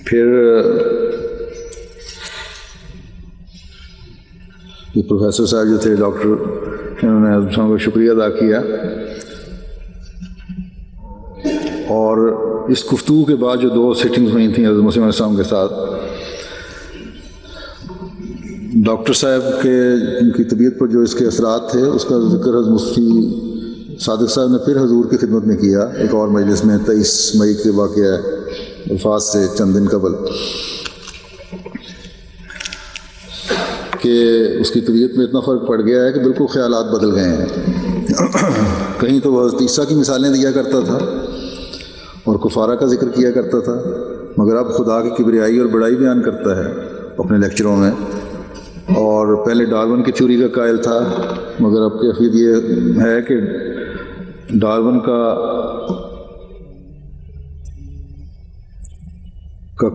پھر یہ پروفیسر صاحب جو تھے ڈاکٹر، انہوں نے حضرت صاحب کو شکریہ ادا کیا، اور اس گفتگو کے بعد جو 2 سیٹنگز ہوئی تھیں حضرت مسیح علیہ السلام کے ساتھ، ڈاکٹر صاحب کے ان کی طبیعت پر جو اس کے اثرات تھے اس کا ذکر حضرت مفتی صادق صاحب نے پھر حضور کی خدمت میں کیا ایک اور مجلس میں 23 مئی کے واقعہ الفاظ سے چند دن قبل، کہ اس کی طبیعت میں اتنا فرق پڑ گیا ہے کہ بالکل خیالات بدل گئے ہیں. کہیں تو وہ حضرت عیسیٰ کی مثالیں دیا کرتا تھا اور کفارہ کا ذکر کیا کرتا تھا، مگر اب خدا کی کبریائی اور بڑائی بیان کرتا ہے اپنے لیکچروں میں. اور پہلے ڈارون کی تھیوری کا قائل تھا، مگر اب کیفیت یہ ہے کہ ڈارون کا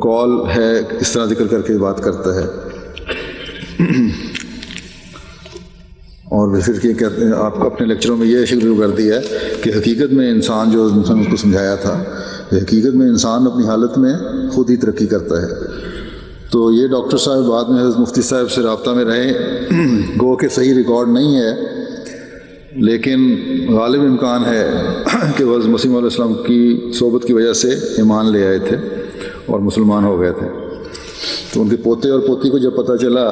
قول ہے اس طرح ذکر کر کے بات کرتا ہے. اور پھر یہ کہتے ہیں آپ کو اپنے لیکچروں میں یہ شروع کر دیا ہے کہ حقیقت میں انسان جو انسان اس کو سمجھایا تھا کہ حقیقت میں انسان اپنی حالت میں خود ہی ترقی کرتا ہے. تو یہ ڈاکٹر صاحب بعد میں حضرت مفتی صاحب سے رابطہ میں رہے، گو کہ صحیح ریکارڈ نہیں ہے، لیکن غالب امکان ہے کہ وہ حضرت مسیح علیہ السلام کی صحبت کی وجہ سے ایمان لے آئے تھے اور مسلمان ہو گئے تھے. تو ان کے پوتے اور پوتی کو جب پتہ چلا،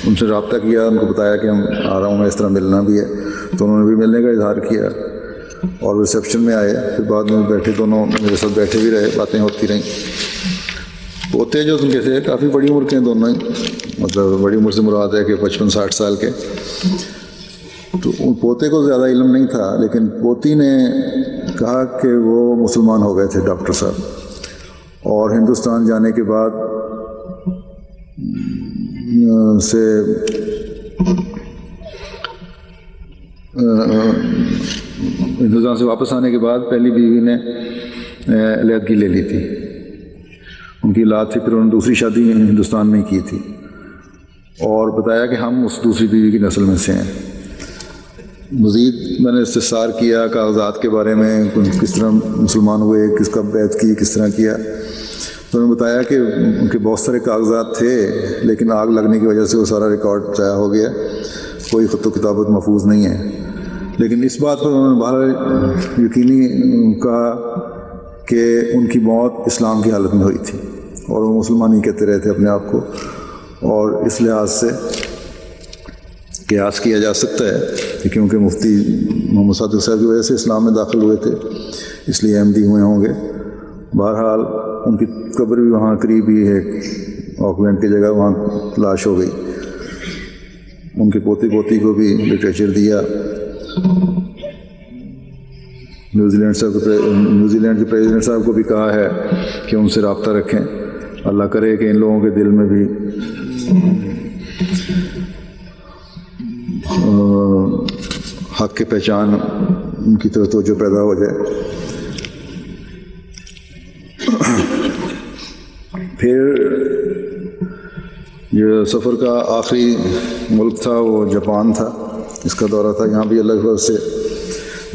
ان سے رابطہ کیا، ان کو بتایا کہ ہم آ رہا ہوں میں، اس طرح ملنا بھی ہے، تو انہوں نے بھی ملنے کا اظہار کیا اور ریسیپشن میں آئے. پھر بعد میں بیٹھے، دونوں میرے ساتھ بیٹھے بھی رہے، باتیں ہوتی رہیں. پوتے جو ان کے تھے کافی بڑی عمر کے دونوں ہی، مطلب بڑی عمر سے مراد ہے کہ 55-60 سال کے. تو ان پوتے کو زیادہ علم نہیں تھا، لیکن پوتی نے کہا کہ وہ مسلمان ہو گئے تھے ڈاکٹر صاحب، اور ہندوستان جانے کے بعد سے ہندوستان سے واپس آنے کے بعد پہلی بیوی نے علیحدگی لے لی تھی، ان کی اولاد تھی، پھر انہوں نے دوسری شادی ہندوستان میں کی تھی، اور بتایا کہ ہم اس دوسری بیوی کی نسل میں سے ہیں۔ مزید میں نے استفسار کیا کاغذات کے بارے میں، کس طرح مسلمان ہوئے، کس کا بیعت کی، کس طرح کیا، تو انہوں نے بتایا کہ ان کے بہت سارے کاغذات تھے، لیکن آگ لگنے کی وجہ سے وہ سارا ریکارڈ ضائع ہو گیا، کوئی خط و کتابت محفوظ نہیں ہے۔ لیکن اس بات پر انہوں نے بہرحال یقینی کہا کہ ان کی موت اسلام کی حالت میں ہوئی تھی، اور وہ مسلمان ہی کہتے رہے تھے اپنے آپ کو، اور اس لحاظ سے قیاس کیا جا سکتا ہے کہ کیونکہ مفتی محمد صادق صاحب کی وجہ سے اسلام میں داخل ہوئے تھے، اس لیے احمدی ہوئے ہوں گے۔ بہرحال ان کی قبر بھی وہاں قریب ہی ہے، آکلینڈ کی جگہ، وہاں تلاش ہو گئی۔ ان کے پوتی کو بھی لٹریچر دیا۔ نیوزی لینڈ کے پریزیڈنٹ صاحب کو بھی کہا ہے کہ ان سے رابطہ رکھیں، اللہ کرے کہ ان لوگوں کے دل میں بھی حق کی پہچان ان کی طرف توجہ پیدا ہو جائے۔ پھر جو سفر کا آخری ملک تھا وہ جاپان تھا، اس کا دورہ تھا۔ یہاں بھی اللہ کی وجہ سے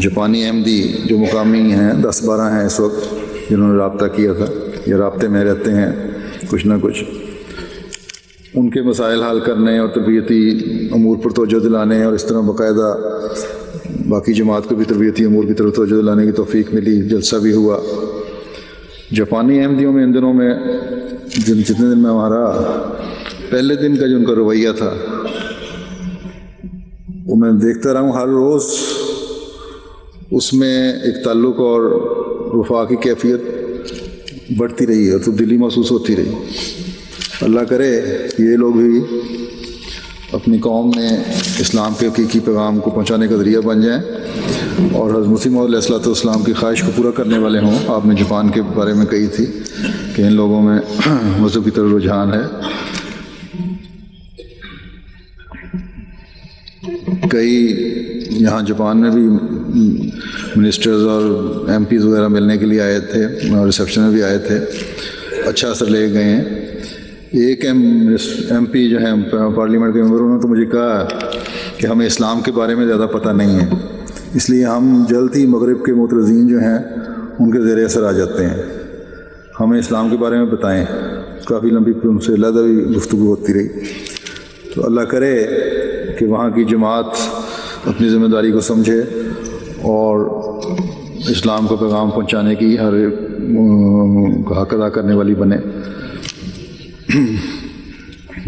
جاپانی احمدی جو مقامی ہیں 10-12 ہیں اس وقت، جنہوں نے رابطہ کیا تھا یا رابطے میں رہتے ہیں کچھ نہ کچھ، ان کے مسائل حل کرنے اور تربیتی امور پر توجہ دلانے، اور اس طرح باقاعدہ باقی جماعت کو بھی تربیتی امور کی طرف توجہ دلانے کی توفیق ملی۔ جلسہ بھی ہوا۔ جاپانی احمدیوں میں ان دنوں میں جتنے دن میں وہاں رہا، پہلے دن کا جو ان کا رویہ تھا وہ میں دیکھتا رہا ہوں، ہر روز اس میں ایک تعلق اور وفا کی کیفیت بڑھتی رہی اور تبدیلی محسوس ہوتی رہی۔ اللہ کرے کہ یہ لوگ بھی اپنی قوم میں اسلام کے حقیقی پیغام کو پہنچانے کا ذریعہ بن جائیں، اور حضرت مسیح موعود علیہ السلام کی خواہش کو پورا کرنے والے ہوں۔ آپ نے جاپان کے بارے میں کہی تھی کہ ان لوگوں میں مذہب کی طرف رجحان ہے۔ کئی یہاں جاپان میں بھی منسٹرز اور ایم پیز وغیرہ ملنے کے لیے آئے تھے، اور ریسیپشن میں بھی آئے تھے، اچھا اثر لے گئے ہیں۔ ایک ایم پی جو ہیں پارلیمنٹ کے ممبر، انہوں نے تو مجھے کہا کہ ہمیں اسلام کے بارے میں زیادہ پتہ نہیں ہے، اس لیے ہم جلد ہی مغرب کے معترضین جو ہیں ان کے زیر اثر آ جاتے ہیں، ہمیں اسلام کے بارے میں بتائیں۔ کافی لمبی پھر ان سے علیحدہ بھی گفتگو ہوتی رہی۔ تو اللہ کرے کہ وہاں کی جماعت اپنی ذمہ داری کو سمجھے اور اسلام کو پیغام پہنچانے کی ہر حق ادا کرنے والی بنے۔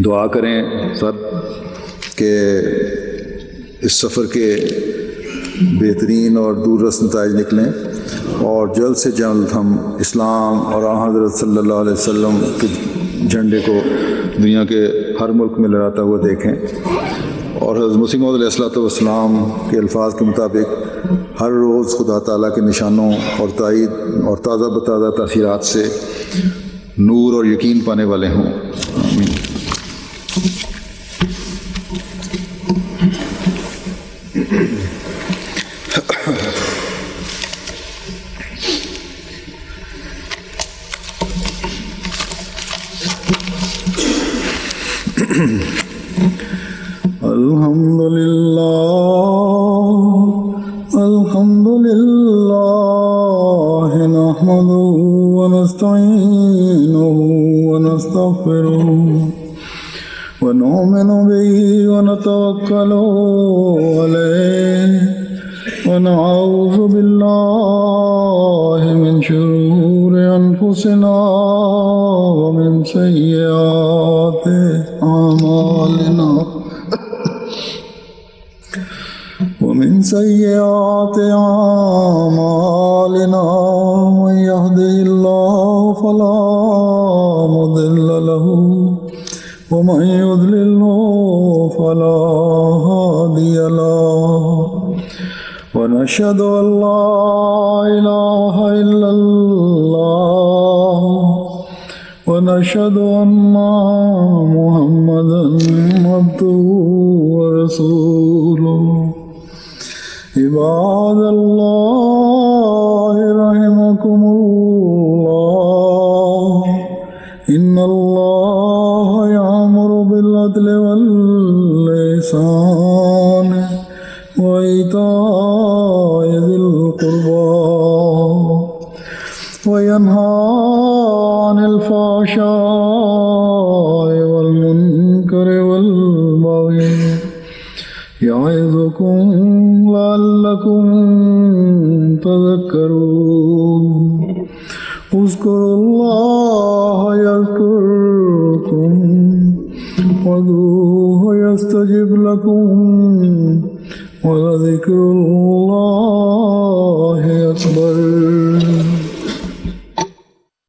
دعا کریں سب کہ اس سفر کے بہترین اور دور رس نتائج نکلیں، اور جلد سے جلد ہم اسلام اور حضرت صلی اللہ علیہ وسلم کے جھنڈے کو دنیا کے ہر ملک میں لہراتا ہوا دیکھیں، اور حضرت مسیح موعود علیہ السلام کے الفاظ کے مطابق ہر روز خدا تعالیٰ کے نشانوں اور تائید اور تازہ بتازہ تاثیرات سے نور اور یقین پانے والے ہوں۔ آمین۔ الحمد للہ نحمده ونستعینه ونستغفره ونؤمن به ونتوکل علیہ ونعوذ باللہ من شرور انفسنا ومن سیئات اعمالنا من يهده الله فلا مضل له ومن يضلل فلا هادي له ونشهد أن لا إله إلا الله ونشهد أن محمدا عبده ورسوله عباد الله رحمكم الله إن الله يأمر بالعدل والإحسان وإيتاء ذي القربى وينهى عن الفحشاء والمنكر والبغي يعظكم لعلكم تذكرون اذكروا الله يذكركم وادعوه يستجب لكم ولذكر الله أكبر